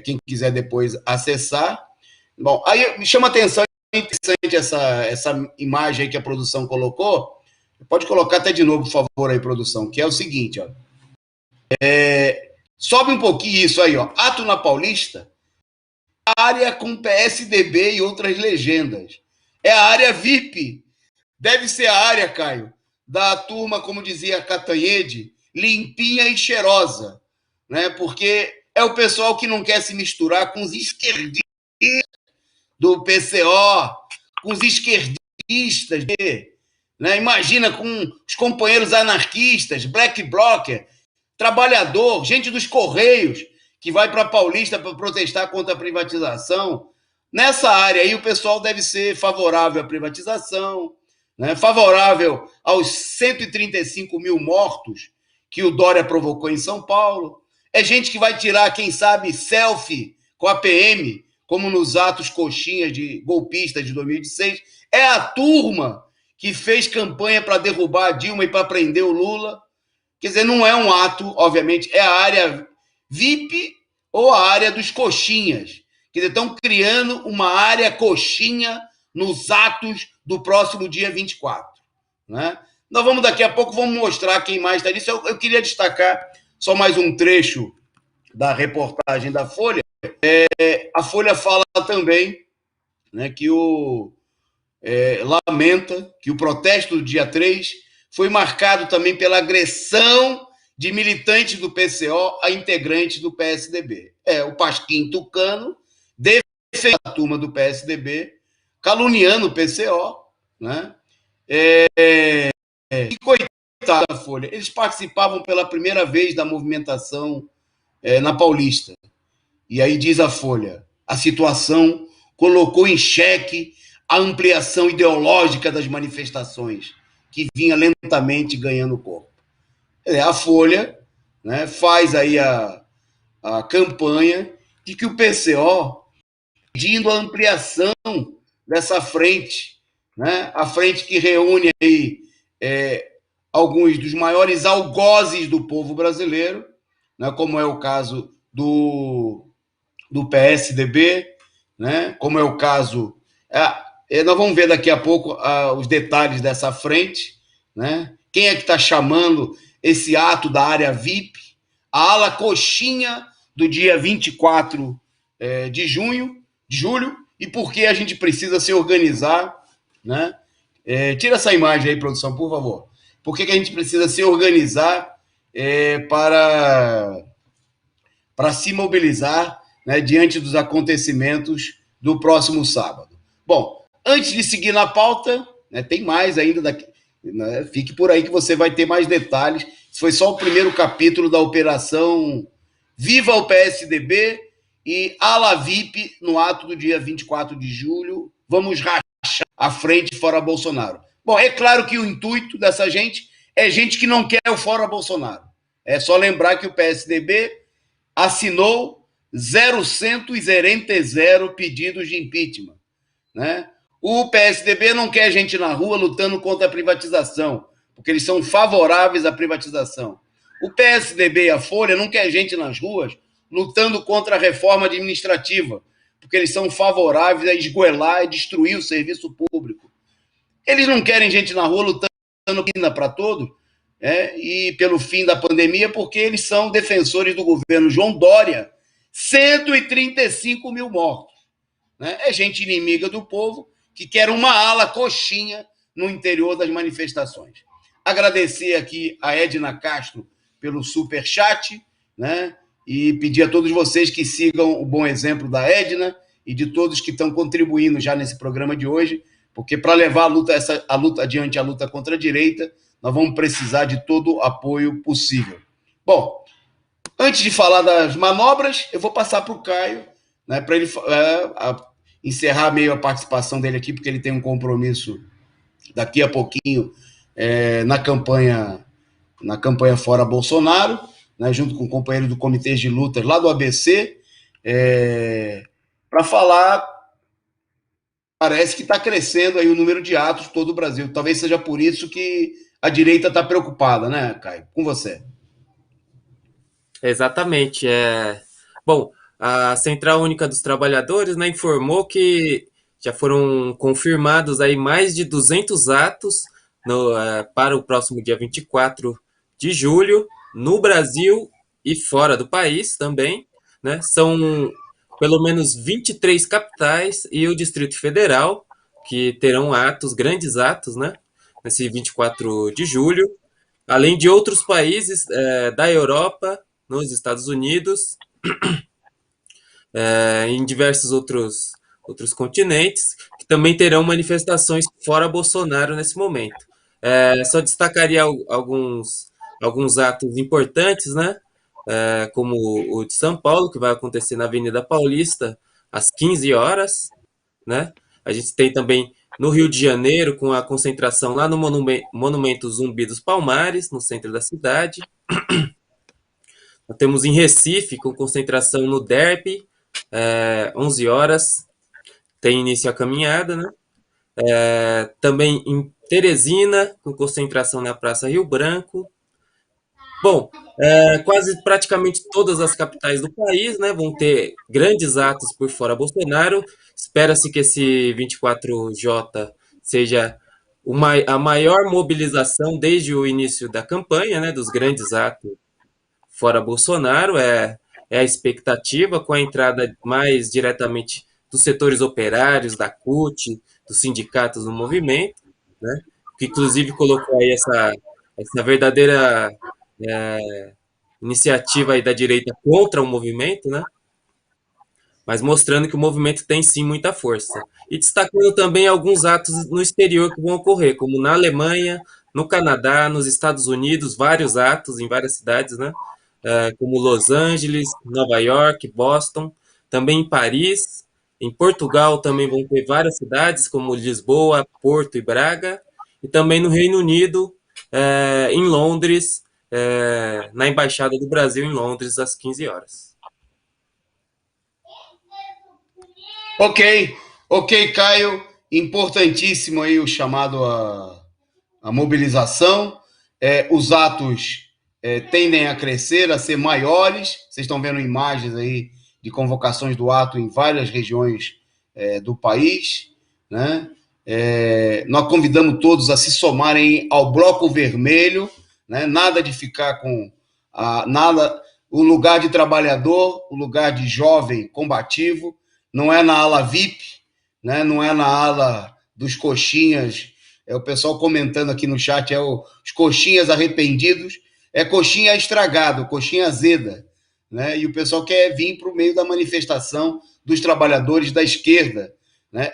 quem quiser depois acessar. Bom, aí me chama a atenção, interessante essa imagem aí que a produção colocou. Pode colocar até de novo, por favor, aí, produção, que é o seguinte, ó. Sobe um pouquinho isso aí, ó. Ato na Paulista, área com PSDB e outras legendas. É a área VIP. Deve ser a área, Caio, da turma, como dizia Catanhede, limpinha e cheirosa, né? Porque é o pessoal que não quer se misturar com os esquerdistas do PCO, com os esquerdistas, né? Imagina, com os companheiros anarquistas, black blocker, trabalhador, gente dos Correios, que vai para a Paulista para protestar contra a privatização. Nessa área aí, o pessoal deve ser favorável à privatização, né? Favorável aos 135 mil mortos que o Dória provocou em São Paulo. É gente que vai tirar, quem sabe, selfie com a PM, como nos atos coxinhas de golpistas de 2016. É a turma que fez campanha para derrubar a Dilma e para prender o Lula. Quer dizer, não é um ato, obviamente, é a área VIP ou a área dos coxinhas, Quer dizer, estão criando uma área coxinha nos atos do próximo dia 24. Né? Nós vamos, daqui a pouco, vamos mostrar quem mais está nisso. Eu queria destacar só mais um trecho da reportagem da Folha. A Folha fala também, né, que lamenta que o protesto do dia 3 foi marcado também pela agressão de militantes do PCO a integrantes do PSDB. O Pasquim Tucano defendeu a turma do PSDB, caluniando o PCO, né? E coitada da Folha, eles participavam pela primeira vez da movimentação na Paulista. E aí diz a Folha, a situação colocou em xeque a ampliação ideológica das manifestações, que vinha lentamente ganhando corpo. A Folha, né, faz aí a campanha de que o PCO pedindo a ampliação dessa frente, né, a frente que reúne aí alguns dos maiores algozes do povo brasileiro, né, como é o caso do PSDB, né, como é o caso... nós vamos ver daqui a pouco os detalhes dessa frente, né? Quem é que está chamando esse ato da área VIP? A ala coxinha do dia 24 de julho, e por que a gente precisa se organizar, né? Tira essa imagem aí, produção, por favor. Por que a gente precisa se organizar para se mobilizar, né, diante dos acontecimentos do próximo sábado? Bom, antes de seguir na pauta, né, tem mais ainda daqui, né, fique por aí que você vai ter mais detalhes. Isso foi só o primeiro capítulo da operação Viva o PSDB e Ala VIP no ato do dia 24 de julho. Vamos rachar a frente fora Bolsonaro. Bom, é claro que o intuito dessa gente é gente que não quer o fora Bolsonaro. É só lembrar que o PSDB assinou 0 pedidos de impeachment, né? O PSDB não quer gente na rua lutando contra a privatização, porque eles são favoráveis à privatização. O PSDB e a Folha não quer gente nas ruas lutando contra a reforma administrativa, porque eles são favoráveis a esgoelar e destruir o serviço público. Eles não querem gente na rua lutando para todos, e pelo fim da pandemia, porque eles são defensores do governo João Dória, 135 mil mortos. Né? É gente inimiga do povo que quer uma ala coxinha no interior das manifestações. Agradecer aqui a Edna Castro pelo superchat, né? E pedir a todos vocês que sigam o bom exemplo da Edna e de todos que estão contribuindo já nesse programa de hoje, porque para levar a luta adiante, a luta contra a direita, nós vamos precisar de todo o apoio possível. Bom, antes de falar das manobras, eu vou passar para o Caio, né, para ele encerrar meio a participação dele aqui, porque ele tem um compromisso daqui a pouquinho na campanha Fora Bolsonaro, né, junto com companheiros do Comitê de Lutas lá do ABC, para falar. Parece que está crescendo aí o número de atos todo o Brasil. Talvez seja por isso que a direita está preocupada, né, Caio? Com você. Exatamente. Bom, a Central Única dos Trabalhadores, né, informou que já foram confirmados aí mais de 200 atos para o próximo dia 24 de julho, no Brasil e fora do país também, né? São pelo menos 23 capitais e o Distrito Federal que terão atos, grandes atos, né, nesse 24 de julho, além de outros países da Europa, nos Estados Unidos, em diversos outros continentes, que também terão manifestações fora Bolsonaro nesse momento. Só destacaria alguns atos importantes, né? Como o de São Paulo, que vai acontecer na Avenida Paulista, às 15 horas. Né? A gente tem também no Rio de Janeiro, com a concentração lá no Monumento Zumbi dos Palmares, no centro da cidade. Nós temos em Recife, com concentração no Derby, 11 horas, tem início a caminhada, né? Também em Teresina, com concentração na Praça Rio Branco. Bom, quase praticamente todas as capitais do país, né, vão ter grandes atos por fora Bolsonaro. Espera-se que esse 24J seja a maior mobilização desde o início da campanha, né, dos grandes atos fora Bolsonaro. É a expectativa, com a entrada mais diretamente dos setores operários, da CUT, dos sindicatos do movimento, né, que inclusive colocou aí essa verdadeira iniciativa aí da direita contra o movimento, né? Mas mostrando que o movimento tem sim muita força. E destacando também alguns atos no exterior que vão ocorrer, como na Alemanha, no Canadá, nos Estados Unidos, vários atos em várias cidades, né? Como Los Angeles, Nova York, Boston, também em Paris, em Portugal também vão ter várias cidades, como Lisboa, Porto e Braga, e também no Reino Unido, em Londres, na Embaixada do Brasil em Londres, às 15 horas. Ok, ok, Caio. Importantíssimo aí o chamado à mobilização. Os atos tendem a crescer, a ser maiores. Vocês estão vendo imagens aí de convocações do ato em várias regiões do país, né? Nós convidamos todos a se somarem ao Bloco Vermelho, né? Nada de ficar com nada. O lugar de trabalhador, o lugar de jovem combativo, não é na ala VIP, né? Não é na ala dos coxinhas. O pessoal comentando aqui no chat, os coxinhas arrependidos, coxinha estragado, coxinha azeda, né? E o pessoal quer vir para o meio da manifestação dos trabalhadores da esquerda, né?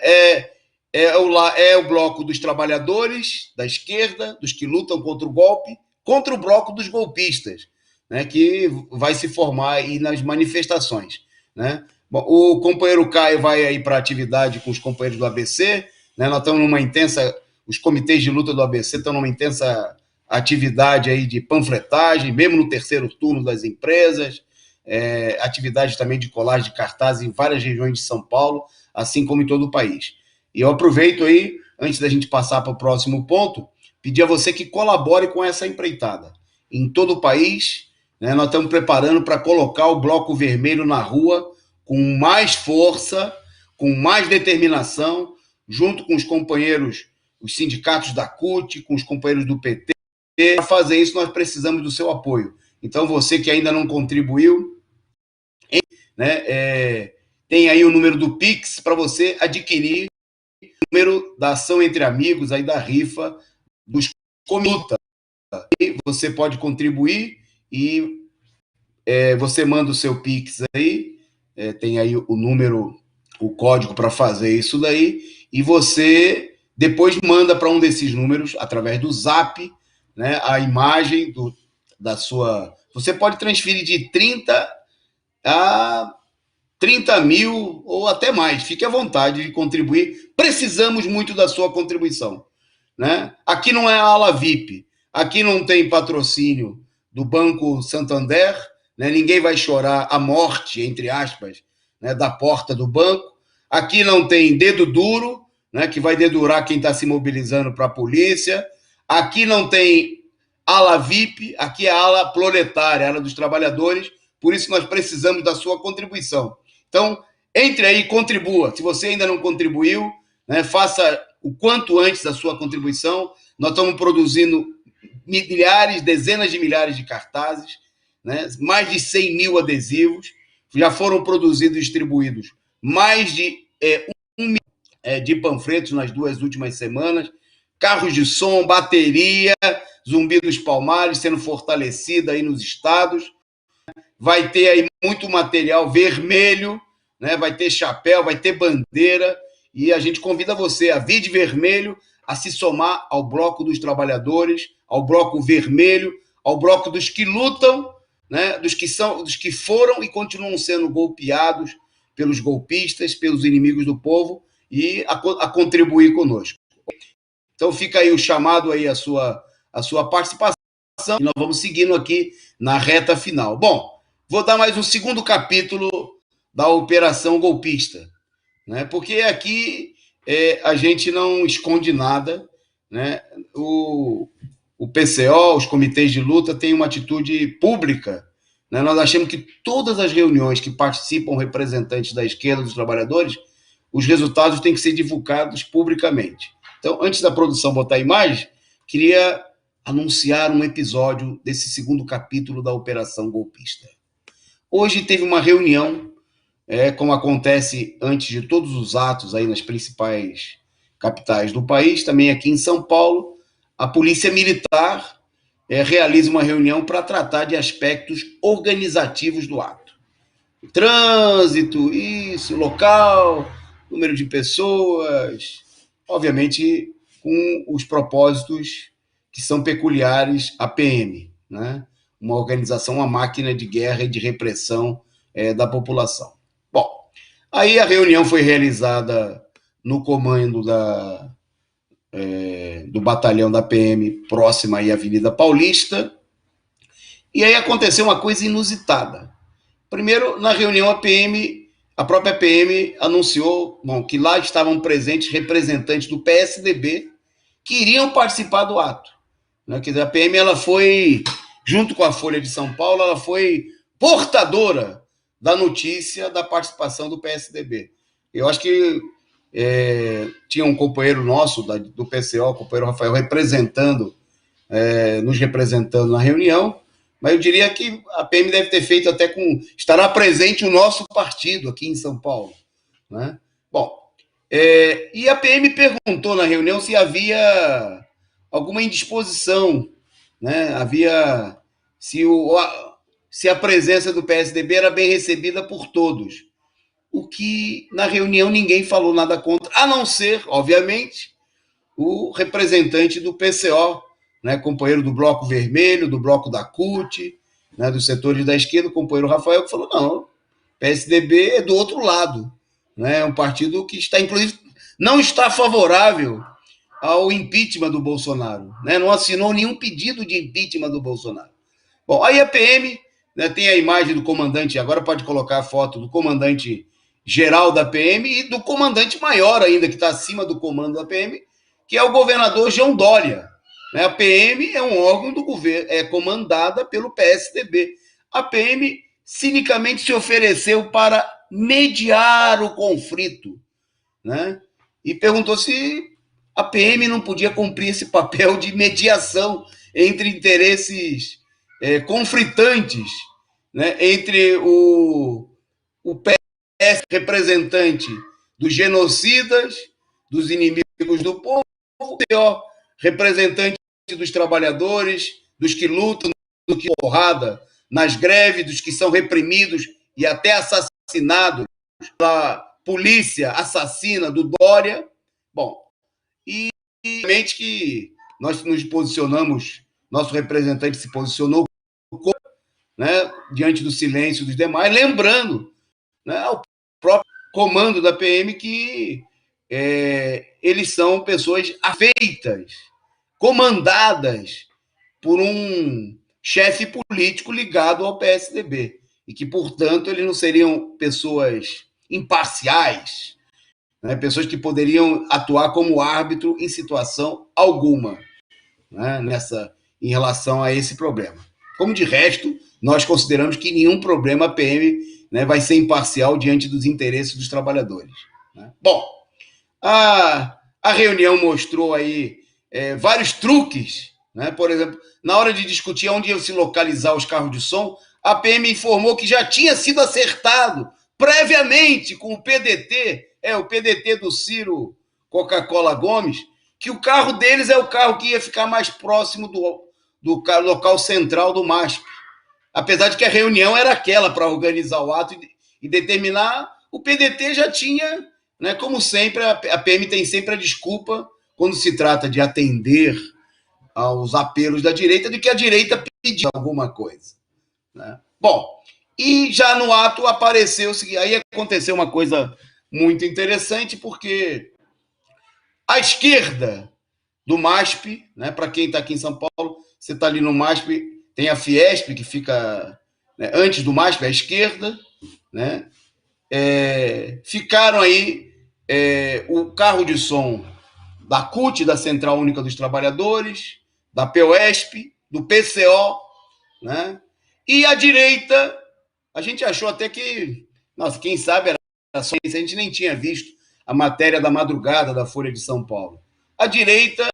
O bloco dos trabalhadores da esquerda, dos que lutam contra o golpe, contra o bloco dos golpistas, né? Que vai se formar aí nas manifestações, né? Bom, o companheiro Caio vai aí para a atividade com os companheiros do ABC, né? Nós estamos numa intensa, os comitês de luta do ABC estão numa intensa atividade aí de panfletagem, mesmo no terceiro turno das empresas, atividade também de colagem de cartazes em várias regiões de São Paulo, assim como em todo o país. E eu aproveito aí, antes da gente passar para o próximo ponto, pedir a você que colabore com essa empreitada. Em todo o país, né, nós estamos preparando para colocar o Bloco Vermelho na rua com mais força, com mais determinação, junto com os companheiros, os sindicatos da CUT, com os companheiros do PT. Para fazer isso, nós precisamos do seu apoio. Então, você que ainda não contribuiu, né, tem aí o número do Pix para você adquirir o número da ação entre amigos, aí da rifa, dos comitas. Você pode contribuir e você manda o seu Pix aí, tem aí o número, o código para fazer isso daí, e você depois manda para um desses números, através do Zap, né, a imagem da sua... Você pode transferir de 30 a 30 mil ou até mais. Fique à vontade de contribuir. Precisamos muito da sua contribuição, né? Aqui não é a ala VIP, aqui não tem patrocínio do Banco Santander, né? Ninguém vai chorar a morte, entre aspas, né, da porta do banco. Aqui não tem dedo duro, né, que vai dedurar quem está se mobilizando para a polícia. Aqui não tem ala VIP, aqui é a ala proletária, a ala dos trabalhadores. Por isso nós precisamos da sua contribuição. Então, entre aí, contribua. Se você ainda não contribuiu, né, faça o quanto antes a sua contribuição. Nós estamos produzindo milhares, dezenas de milhares de cartazes, né, mais de 100 mil adesivos. Já foram produzidos e distribuídos mais de 1 milhão de panfletos nas 2 últimas semanas. Carros de som, bateria, Zumbi dos Palmares sendo fortalecida aí nos estados. Vai ter aí muito material vermelho, né? Vai ter chapéu, vai ter bandeira, e a gente convida você, a Vide Vermelho, a se somar ao Bloco dos Trabalhadores, ao Bloco Vermelho, ao Bloco dos que lutam, né? dos que foram e continuam sendo golpeados pelos golpistas, pelos inimigos do povo, e a contribuir conosco. Então fica aí o chamado aí a sua participação, e nós vamos seguindo aqui na reta final. Bom, vou dar mais um segundo capítulo da operação golpista, né? Porque aqui a gente não esconde nada, né? o PCO, os comitês de luta, têm uma atitude pública. Né? Nós achamos que todas as reuniões que participam representantes da esquerda, dos trabalhadores, os resultados têm que ser divulgados publicamente. Então, antes da produção botar a imagem, queria anunciar um episódio desse segundo capítulo da Operação Golpista. Hoje teve uma reunião, como acontece antes de todos os atos aí nas principais capitais do país, também aqui em São Paulo, a Polícia Militar realiza uma reunião para tratar de aspectos organizativos do ato. Trânsito, isso, local, número de pessoas, obviamente com os propósitos que são peculiares à PM, né? Uma organização, uma máquina de guerra e de repressão da população. Bom, aí a reunião foi realizada no comando do batalhão da PM, próxima aí à Avenida Paulista, e aí aconteceu uma coisa inusitada. Primeiro, na reunião, a própria PM anunciou que lá estavam presentes representantes do PSDB que iriam participar do ato. Né? Quer dizer, a PM ela foi, junto com a Folha de São Paulo, ela foi portadora da notícia da participação do PSDB. Eu acho que tinha um companheiro nosso do PCO, o companheiro Rafael, nos representando na reunião, mas eu diria que a PM deve ter feito até estará presente o nosso partido aqui em São Paulo. Né? Bom, e a PM perguntou na reunião se havia alguma indisposição, né? Se a presença do PSDB era bem recebida por todos. O que na reunião ninguém falou nada contra, a não ser, obviamente, o representante do PCO, né, companheiro do Bloco Vermelho, do Bloco da CUT, né, dos setores da esquerda, o companheiro Rafael, que falou, não, o PSDB é do outro lado, né, é um partido que está, inclusive, não está favorável ao impeachment do Bolsonaro, né, não assinou nenhum pedido de impeachment do Bolsonaro. Bom, aí a PM, né, tem a imagem do comandante, agora pode colocar a foto do comandante geral da PM e do comandante maior ainda, que está acima do comando da PM, que é o governador João Dória. A PM é um órgão do governo, é comandada pelo PSDB. A PM cinicamente se ofereceu para mediar o conflito, né? E perguntou se a PM não podia cumprir esse papel de mediação entre interesses conflitantes, né? Entre o PS, representante dos genocidas, dos inimigos do povo, o representante dos trabalhadores, dos que lutam, do que porrada nas greves, dos que são reprimidos e até assassinados pela polícia assassina do Dória. Bom, e obviamente que nós nos posicionamos, nosso representante se posicionou, né, diante do silêncio dos demais, lembrando, né, ao próprio comando da PM que eles são pessoas afeitas, comandadas por um chefe político ligado ao PSDB, e que, portanto, eles não seriam pessoas imparciais, né, pessoas que poderiam atuar como árbitro em situação alguma, né, em relação a esse problema. Como de resto, nós consideramos que nenhum problema a PM, né, vai ser imparcial diante dos interesses dos trabalhadores. Né? Bom, a reunião mostrou aí vários truques, né? Por exemplo, na hora de discutir onde iam se localizar os carros de som, a PM informou que já tinha sido acertado previamente com o PDT, o PDT do Ciro Coca-Cola Gomes, que o carro deles é o carro que ia ficar mais próximo do local central do MASP. Apesar de que a reunião era aquela para organizar o ato e determinar, o PDT já tinha, né, como sempre, a PM tem sempre a desculpa, quando se trata de atender aos apelos da direita, de que a direita pediu alguma coisa. Né? Bom, e já no ato apareceu, aí aconteceu uma coisa muito interessante, porque a esquerda do MASP, né, para quem está aqui em São Paulo, você está ali no MASP, tem a Fiesp, que fica, né, antes do MASP, à esquerda, né, ficaram aí o carro de som da CUT, da Central Única dos Trabalhadores, da POSP, do PCO, né? E a direita, a gente achou até que, nossa, quem sabe era só isso, a gente nem tinha visto a matéria da madrugada da Folha de São Paulo. A direita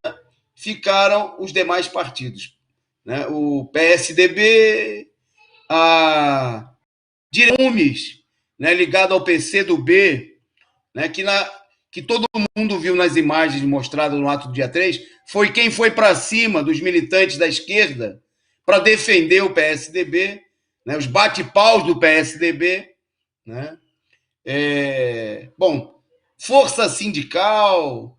ficaram os demais partidos, né? O PSDB, a Diremes, né, ligado ao PCdoB, né, que todo mundo viu nas imagens mostradas no ato do dia 3, foi quem foi para cima dos militantes da esquerda para defender o PSDB, né, os bate-paus do PSDB. Né? Bom, força sindical,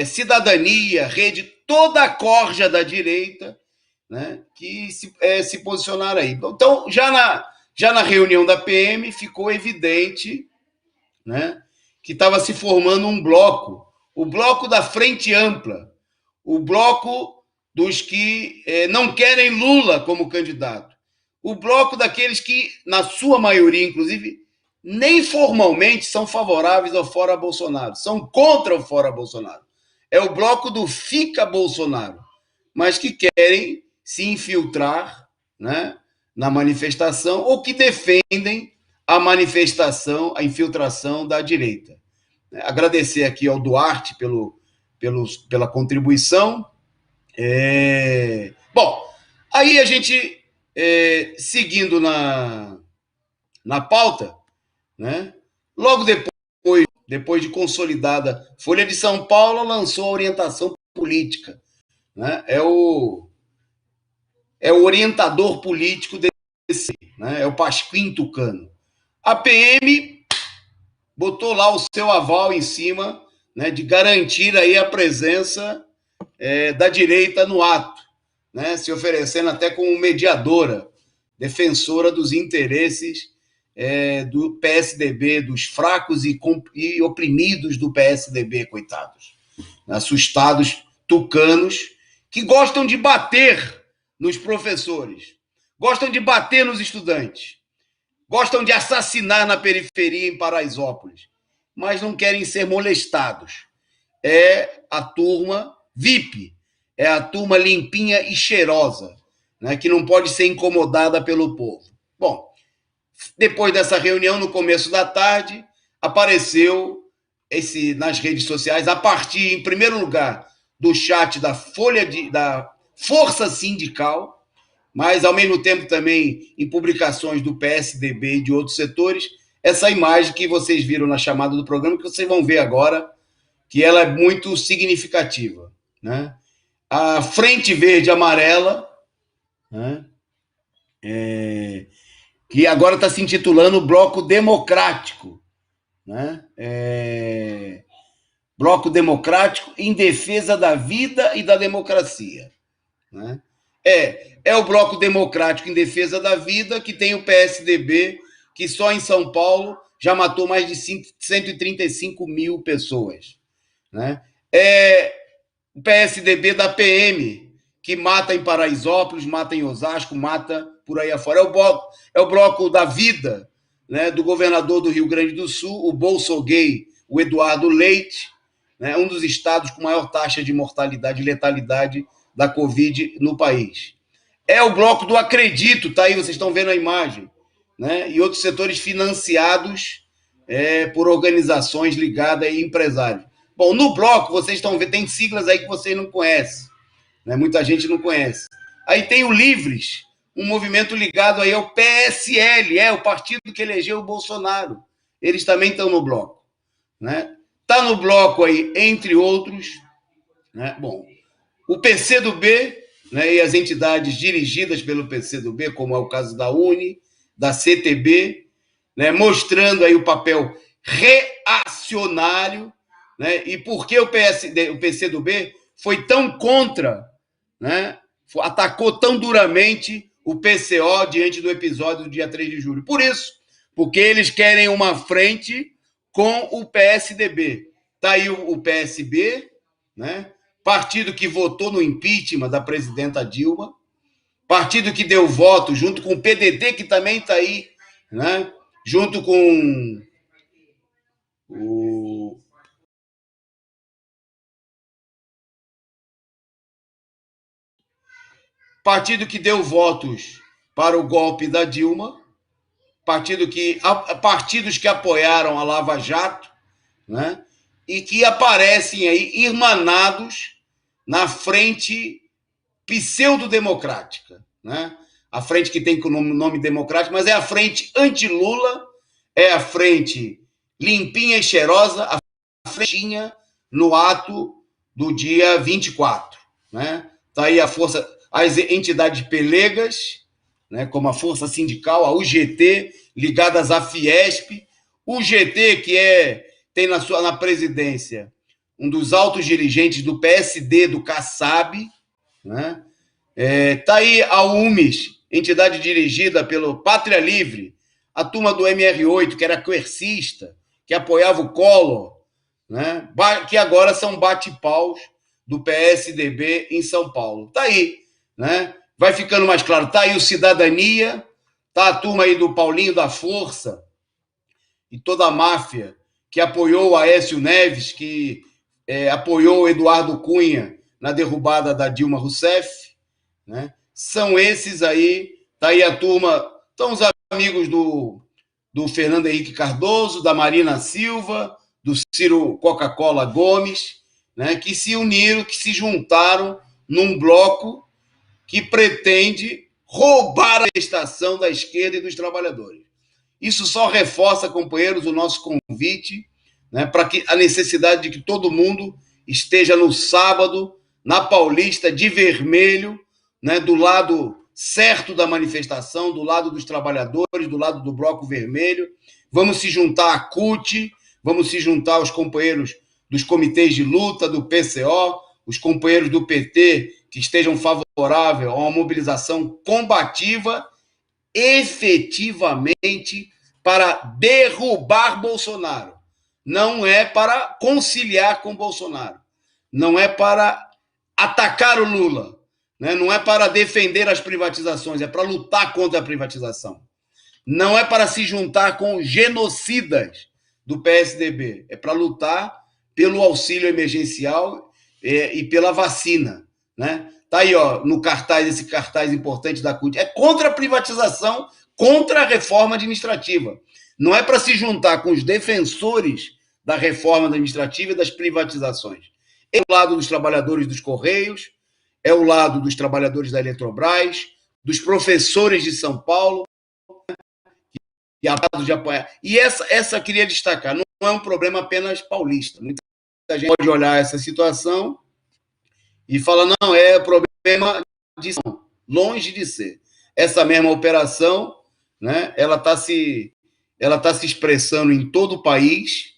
cidadania, rede, toda a corja da direita, né, que se posicionaram aí. Então, já na reunião da PM, ficou evidente, né, que estava se formando um bloco, o bloco da Frente Ampla, o bloco dos que não querem Lula como candidato, o bloco daqueles que, na sua maioria, inclusive, nem formalmente são favoráveis ao fora Bolsonaro, são contra o fora Bolsonaro. É o bloco do fica Bolsonaro, mas que querem se infiltrar, né, na manifestação ou que defendem a manifestação, a infiltração da direita. Agradecer aqui ao Duarte pela contribuição. Bom, aí a gente, seguindo na pauta, né, logo depois de consolidada, Folha de São Paulo lançou a orientação política. Né, é o orientador político desse, né, é o Pasquim Tucano. A PM botou lá o seu aval em cima, né, de garantir aí a presença da direita no ato, né, se oferecendo até como mediadora, defensora dos interesses do PSDB, dos fracos e oprimidos do PSDB, coitados, assustados tucanos, que gostam de bater nos professores, gostam de bater nos estudantes, gostam de assassinar na periferia em Paraisópolis, mas não querem ser molestados. É a turma VIP, é a turma limpinha e cheirosa, né, que não pode ser incomodada pelo povo. Bom, depois dessa reunião, no começo da tarde, apareceu nas redes sociais, a partir, em primeiro lugar, do chat da da Força Sindical, mas, ao mesmo tempo, também em publicações do PSDB e de outros setores, essa imagem que vocês viram na chamada do programa, que vocês vão ver agora, que ela é muito significativa. Né? A Frente Verde Amarela, né, que agora está se intitulando Bloco Democrático. Né? Bloco Democrático em defesa da vida e da democracia. Né? É o Bloco Democrático em defesa da vida, que tem o PSDB, que só em São Paulo já matou mais de 135 mil pessoas. Né? É o PSDB da PM, que mata em Paraisópolis, mata em Osasco, mata por aí afora. É o bloco da vida, né, do governador do Rio Grande do Sul, o Bolsogay, o Eduardo Leite, né, um dos estados com maior taxa de mortalidade e letalidade da Covid no país. É o bloco do Acredito, tá aí, vocês estão vendo a imagem, né, e outros setores financiados por organizações ligadas a empresários. Bom, no bloco, vocês estão vendo, tem siglas aí que vocês não conhecem, né, muita gente não conhece. Aí tem o Livres, um movimento ligado aí ao PSL, o partido que elegeu o Bolsonaro. Eles também estão no bloco. Né? Está no bloco aí, entre outros, né? Bom, o PCdoB, né, e as entidades dirigidas pelo PCdoB, como é o caso da UNE, da CTB, né, mostrando aí o papel reacionário, né, e por que o PCdoB foi tão contra, né, atacou tão duramente o PCO diante do episódio do dia 3 de julho. Por isso, porque eles querem uma frente com o PSDB. Está aí o PSB, né, partido que votou no impeachment da presidenta Dilma, partido que deu voto junto com o PDT, que também está aí, né, junto com o partido que deu votos para o golpe da Dilma, partidos que apoiaram a Lava Jato, né? E que aparecem aí irmanados na frente pseudo-democrática, né? A frente que tem nome democrático, mas é a frente anti-Lula, é a frente limpinha e cheirosa, a frentinha no ato do dia 24, né? Tá aí a força, as entidades pelegas, né, como a Força Sindical, a UGT, ligadas à Fiesp, o GT, que tem na presidência um dos altos dirigentes do PSD, do Kassab, né? Tá aí a UMES, entidade dirigida pelo Pátria Livre, a turma do MR8, que era coercista, que apoiava o Collor, né? Que agora são bate-paus do PSDB em São Paulo. Tá aí, né? Vai ficando mais claro. Tá aí o Cidadania, tá a turma aí do Paulinho da Força e toda a máfia que apoiou o Aécio Neves, que apoiou o Eduardo Cunha na derrubada da Dilma Rousseff, né? São esses aí. Tá aí a turma, estão os amigos do Fernando Henrique Cardoso, da Marina Silva, do Ciro Coca-Cola Gomes, né? Que se uniram, que se juntaram num bloco que pretende roubar a manifestação da esquerda e dos trabalhadores. Isso só reforça, companheiros, o nosso convite, né, para que a necessidade de que todo mundo esteja no sábado, na Paulista, de vermelho, né, do lado certo da manifestação, do lado dos trabalhadores, do lado do Bloco Vermelho. Vamos se juntar à CUT, vamos se juntar aos companheiros dos comitês de luta, do PCO, os companheiros do PT que estejam favoráveis a uma mobilização combativa, efetivamente, para derrubar Bolsonaro. Não é para conciliar com Bolsonaro. Não é para atacar o Lula. Né? Não é para defender as privatizações, é para lutar contra a privatização. Não é para se juntar com genocidas do PSDB, é para lutar pelo auxílio emergencial e pela vacina. Né? Tá aí, ó, no cartaz, esse cartaz importante da CUT. É contra a privatização, contra a reforma administrativa. Não é para se juntar com os defensores da reforma administrativa e das privatizações. É o lado dos trabalhadores dos Correios, é o lado dos trabalhadores da Eletrobras, dos professores de São Paulo, e a lado de apoiar. E essa queria destacar, não é um problema apenas paulista. Muita gente pode olhar essa situação e fala, não, é problema de São, longe de ser. Essa mesma operação, né, ela está se expressando em todo o país,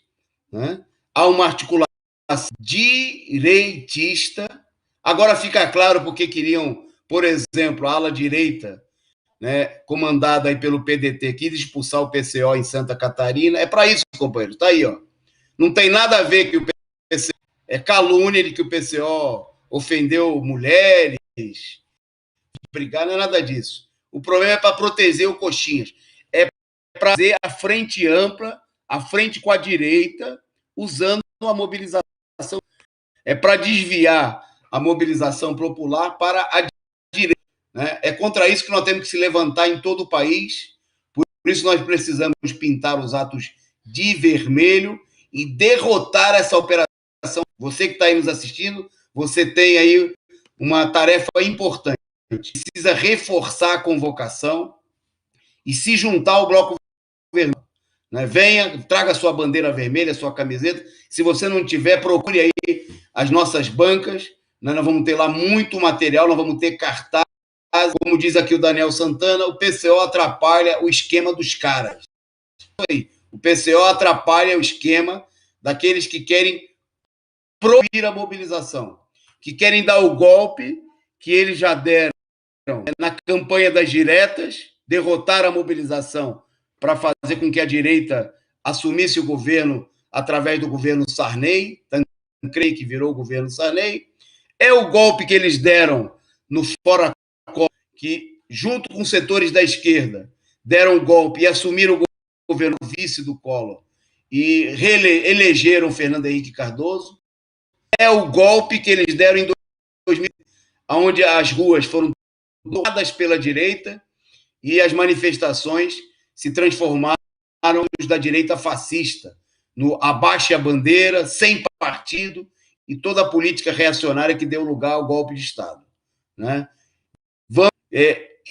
né? Há uma articulação direitista. Agora fica claro porque queriam, por exemplo, a ala direita, né, comandada aí pelo PDT, quis expulsar o PCO em Santa Catarina. É para isso, companheiro. Está aí, ó. Não tem nada a ver que o PCO é calúnia de que o PCO ofendeu mulheres, brigar, não é nada disso. O problema é para proteger o Coxinhas. É para fazer a frente ampla, a frente com a direita, usando a mobilização. É para desviar a mobilização popular para a direita. Né? É contra isso que nós temos que se levantar em todo o país. Por isso nós precisamos pintar os atos de vermelho e derrotar essa operação. Você que está aí nos assistindo, você tem aí uma tarefa importante. Precisa reforçar a convocação e se juntar ao Bloco Vermelho. Né? Venha, traga sua bandeira vermelha, sua camiseta. Se você não tiver, procure aí as nossas bancas. Nós vamos ter lá muito material, nós vamos ter cartaz. Como diz aqui o Daniel Santana, o PCO atrapalha o esquema dos caras. O PCO atrapalha o esquema daqueles que querem proibir a mobilização, que querem dar o golpe que eles já deram na campanha das diretas, derrotar a mobilização para fazer com que a direita assumisse o governo através do governo Sarney, Tancredi, que virou o governo Sarney. É o golpe que eles deram no Fora Collor, que, junto com setores da esquerda, deram o golpe e assumiram o governo vice do Collor e elegeram Fernando Henrique Cardoso. É o golpe que eles deram em 2000, onde as ruas foram doadas pela direita e as manifestações se transformaram da direita fascista, no abaixe a bandeira, sem partido e toda a política reacionária que deu lugar ao golpe de Estado. Né?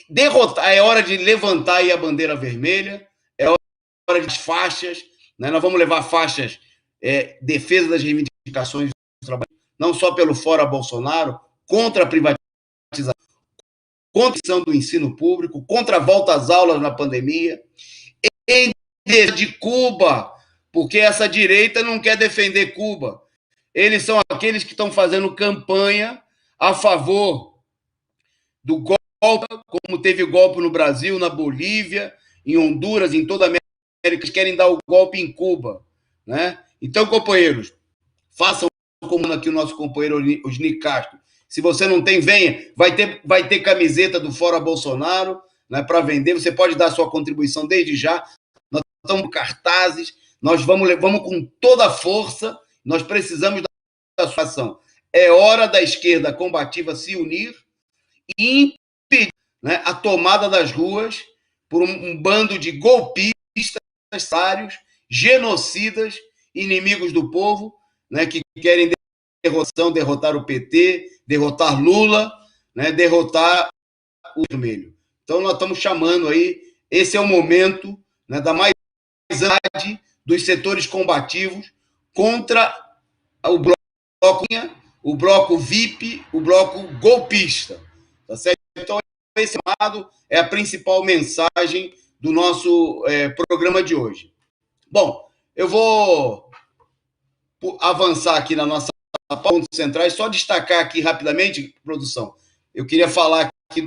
Derrotar, é hora de levantar aí a bandeira vermelha, é hora de faixas, né? Nós vamos levar faixas, defesa das reivindicações do trabalho, não só pelo Fora Bolsonaro, contra a privatização, contra a questão do ensino público, contra a volta às aulas na pandemia, em defesa de Cuba, porque essa direita não quer defender Cuba. Eles são aqueles que estão fazendo campanha a favor do golpe, como teve golpe no Brasil, na Bolívia, em Honduras, em toda a América, eles querem dar o golpe em Cuba. Né? Então, companheiros, façam como aqui o nosso companheiro Osni Castro. Se você não tem, venha. Vai ter camiseta do Fora Bolsonaro, né, para vender. Você pode dar a sua contribuição desde já. Nós estamos com cartazes, nós vamos com toda a força, nós precisamos da sua ação. É hora da esquerda combativa se unir e impedir, né, a tomada das ruas por um bando de golpistas, genocidas, inimigos do povo, né, que querem derrotar o PT, derrotar Lula, né, derrotar o vermelho. Então, nós estamos chamando aí, esse é o momento, né, da mais dos setores combativos contra o bloco VIP, o bloco golpista. Tá certo? Então, esse lado é a principal mensagem do nosso programa de hoje. Bom, eu vou avançar aqui na nossa pontos centrais, só destacar aqui rapidamente, produção, eu queria falar aqui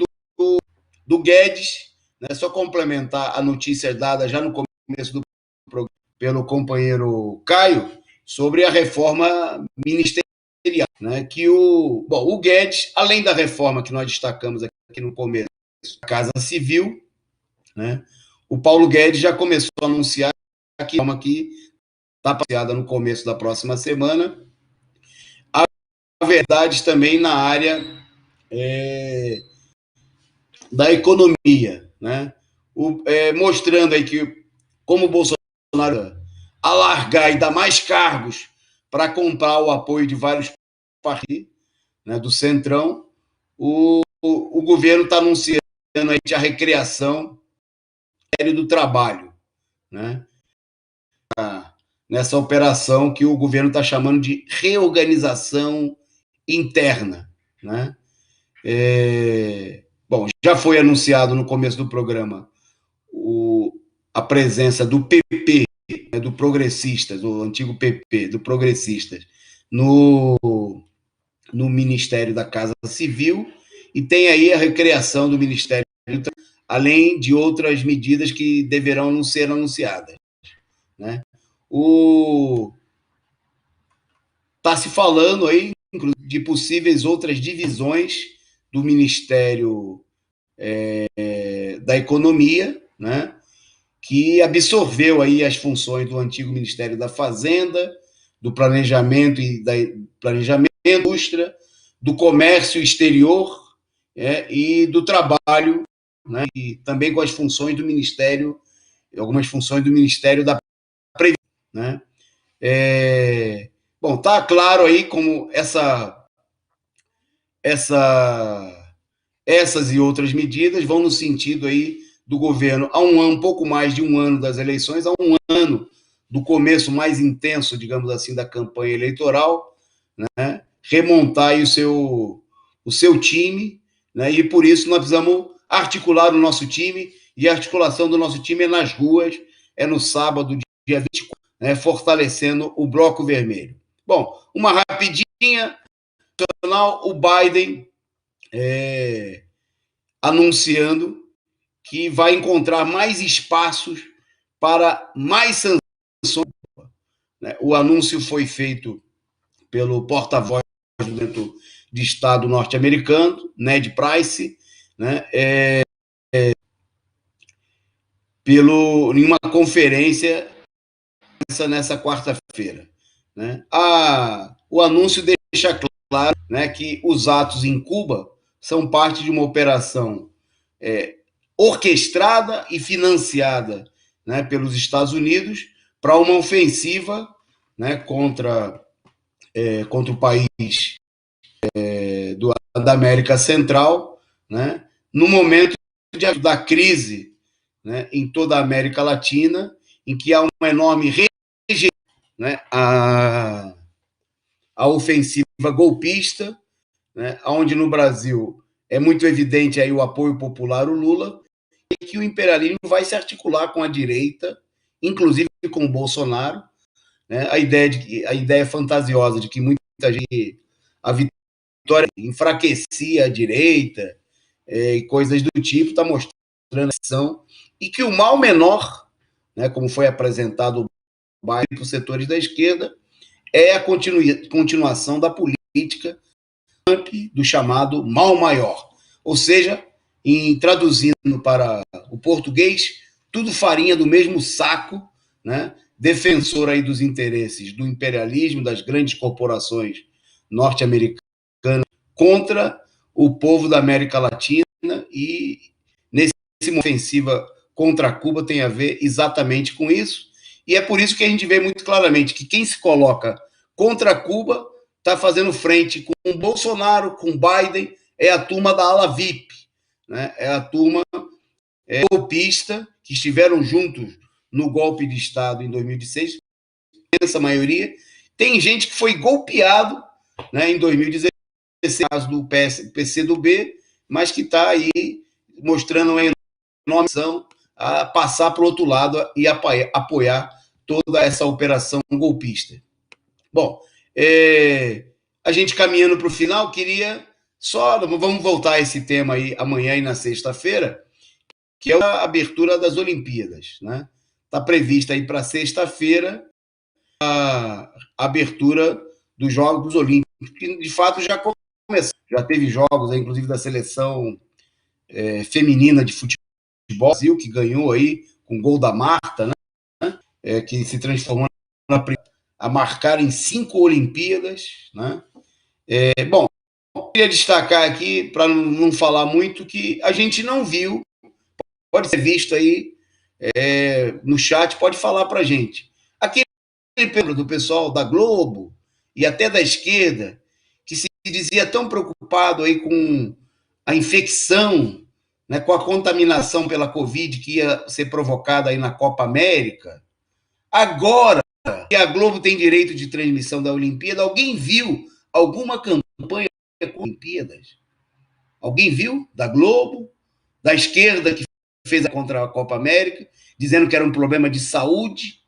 do Guedes, né, só complementar a notícia dada já no começo do programa pelo companheiro Caio, sobre a reforma ministerial, né, que o Guedes, além da reforma que nós destacamos aqui no começo, da Casa Civil, né, o Paulo Guedes já começou a anunciar que está anunciada no começo da próxima semana, verdades também na área da economia, né? Mostrando aí que, como o Bolsonaro alargar e dar mais cargos para comprar o apoio de vários partidos, né, do Centrão, o governo está anunciando aí a recriação do trabalho, né? Nessa operação que o governo está chamando de reorganização interna, né? Bom, já foi anunciado no começo do programa a presença do PP, né, do Progressistas, do antigo PP, do Progressistas, no Ministério da Casa Civil, e tem aí a recriação do Ministério, além de outras medidas que deverão ser anunciadas, né? Está se falando aí de possíveis outras divisões do Ministério da Economia, né, que absorveu aí as funções do antigo Ministério da Fazenda, do Planejamento e da Indústria, do Comércio Exterior, e do Trabalho, né, e também com as funções do Ministério, algumas funções do Ministério da Previdência, né? Bom, tá claro aí como essas e outras medidas vão no sentido aí do governo, há um pouco mais de um ano das eleições, há um ano do começo mais intenso, digamos assim, da campanha eleitoral, né, remontar aí o seu time, né, e por isso nós precisamos articular o nosso time, e a articulação do nosso time é nas ruas, é no sábado, dia 24, né, fortalecendo o Bloco Vermelho. Bom, uma rapidinha, o Biden anunciando que vai encontrar mais espaços para mais sanções. O anúncio foi feito pelo porta-voz do de Estado norte-americano, Ned Price, né, em uma conferência nessa quarta-feira, né? O anúncio deixa claro, né, que os atos em Cuba são parte de uma operação orquestrada e financiada, né, pelos Estados Unidos para uma ofensiva, né, contra o país da América Central, né, no momento da crise, né, em toda a América Latina, em que há uma enorme rejeição, né, a ofensiva golpista, né, onde no Brasil é muito evidente aí o apoio popular ao Lula, e que o imperialismo vai se articular com a direita, inclusive com o Bolsonaro, né, a ideia fantasiosa de que muita gente, a vitória enfraquecia a direita, e coisas do tipo, está mostrando a ação, e que o mal menor, né, como foi apresentado por setores da esquerda, é a continuação da política do chamado mal maior. Ou seja, traduzindo para o português, tudo farinha do mesmo saco, né? Defensor aí dos interesses do imperialismo, das grandes corporações norte-americanas contra o povo da América Latina, e nesse ofensiva contra Cuba tem a ver exatamente com isso, e é por isso que a gente vê muito claramente que quem se coloca contra Cuba está fazendo frente com o Bolsonaro, com Biden, é a turma da ala VIP, né? É a turma golpista que estiveram juntos no golpe de Estado em 2016, essa maioria. Tem gente que foi golpeado, né, em 2016, caso do PCdoB, mas que está aí mostrando uma enorme ação a passar para o outro lado e apoiar toda essa operação golpista. Bom, a gente caminhando para o final, queria só, vamos voltar a esse tema aí amanhã e na sexta-feira, que é a abertura das Olimpíadas, né? Está prevista aí para sexta-feira a abertura dos Jogos Olímpicos, que de fato já começou, já teve jogos aí, inclusive da seleção feminina de futebol Brasil, que ganhou aí com gol da Marta, né? Que se transformou a marcar em 5 Olimpíadas, né? Bom, queria destacar aqui, para não falar muito, que a gente não viu, pode ser visto aí no chat, pode falar para a gente. Aquele do pessoal da Globo e até da esquerda, que se dizia tão preocupado aí com a infecção, né, com a contaminação pela Covid que ia ser provocada aí na Copa América. Agora que a Globo tem direito de transmissão da Olimpíada, alguém viu alguma campanha com Olimpíadas? Alguém viu? Da Globo, da esquerda, que fez contra a Copa América, dizendo que era um problema de saúde.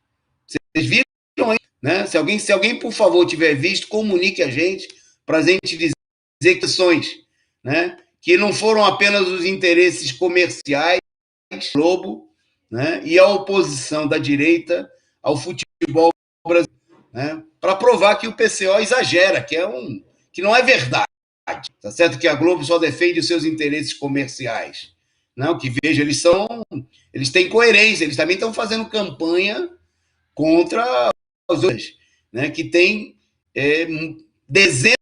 Vocês viram aí, né? Se alguém, por favor, tiver visto, comunique a gente, para a gente dizer questões, né, que não foram apenas os interesses comerciais do Globo, né, e a oposição da direita ao futebol brasileiro, né, para provar que o PCO exagera, que não é verdade. Tá certo que a Globo só defende os seus interesses comerciais. Não, que veja, eles têm coerência, eles também estão fazendo campanha contra os outros, né, que tem dezenas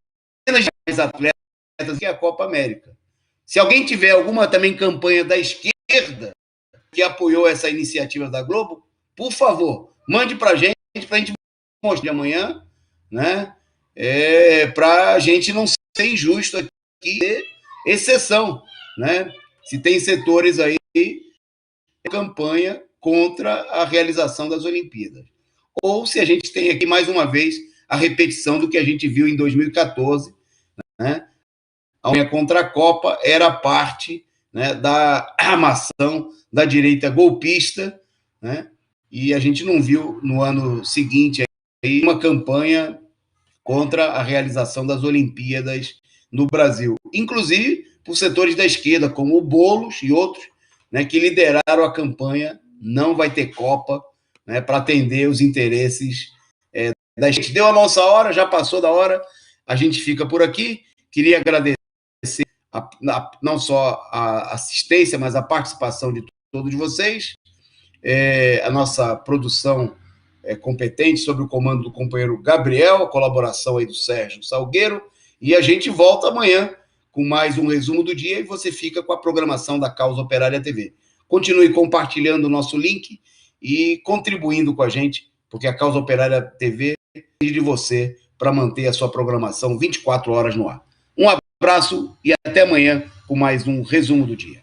de atletas que é a Copa América. Se alguém tiver alguma também campanha da esquerda que apoiou essa iniciativa da Globo, por favor, mande para a gente mostrar amanhã, né, para a gente não ser injusto aqui, exceção, né? Se tem setores aí campanha contra a realização das Olimpíadas. Ou se a gente tem aqui, mais uma vez, a repetição do que a gente viu em 2014, né? A campanha contra a Copa era parte, né, da armação da direita golpista, né? E a gente não viu no ano seguinte aí uma campanha contra a realização das Olimpíadas no Brasil, inclusive por setores da esquerda, como o Boulos e outros, né, que lideraram a campanha Não Vai Ter Copa, né, para atender os interesses da gente. Deu a nossa hora, já passou da hora, a gente fica por aqui. Queria agradecer não só a assistência, mas a participação de todos vocês, a nossa produção competente, sob o comando do companheiro Gabriel, a colaboração aí do Sérgio Salgueiro, e a gente volta amanhã com mais um resumo do dia e você fica com a programação da Causa Operária TV. Continue compartilhando o nosso link e contribuindo com a gente, porque a Causa Operária TV precisa de você para manter a sua programação 24 horas no ar. Um abraço e até amanhã com mais um resumo do dia.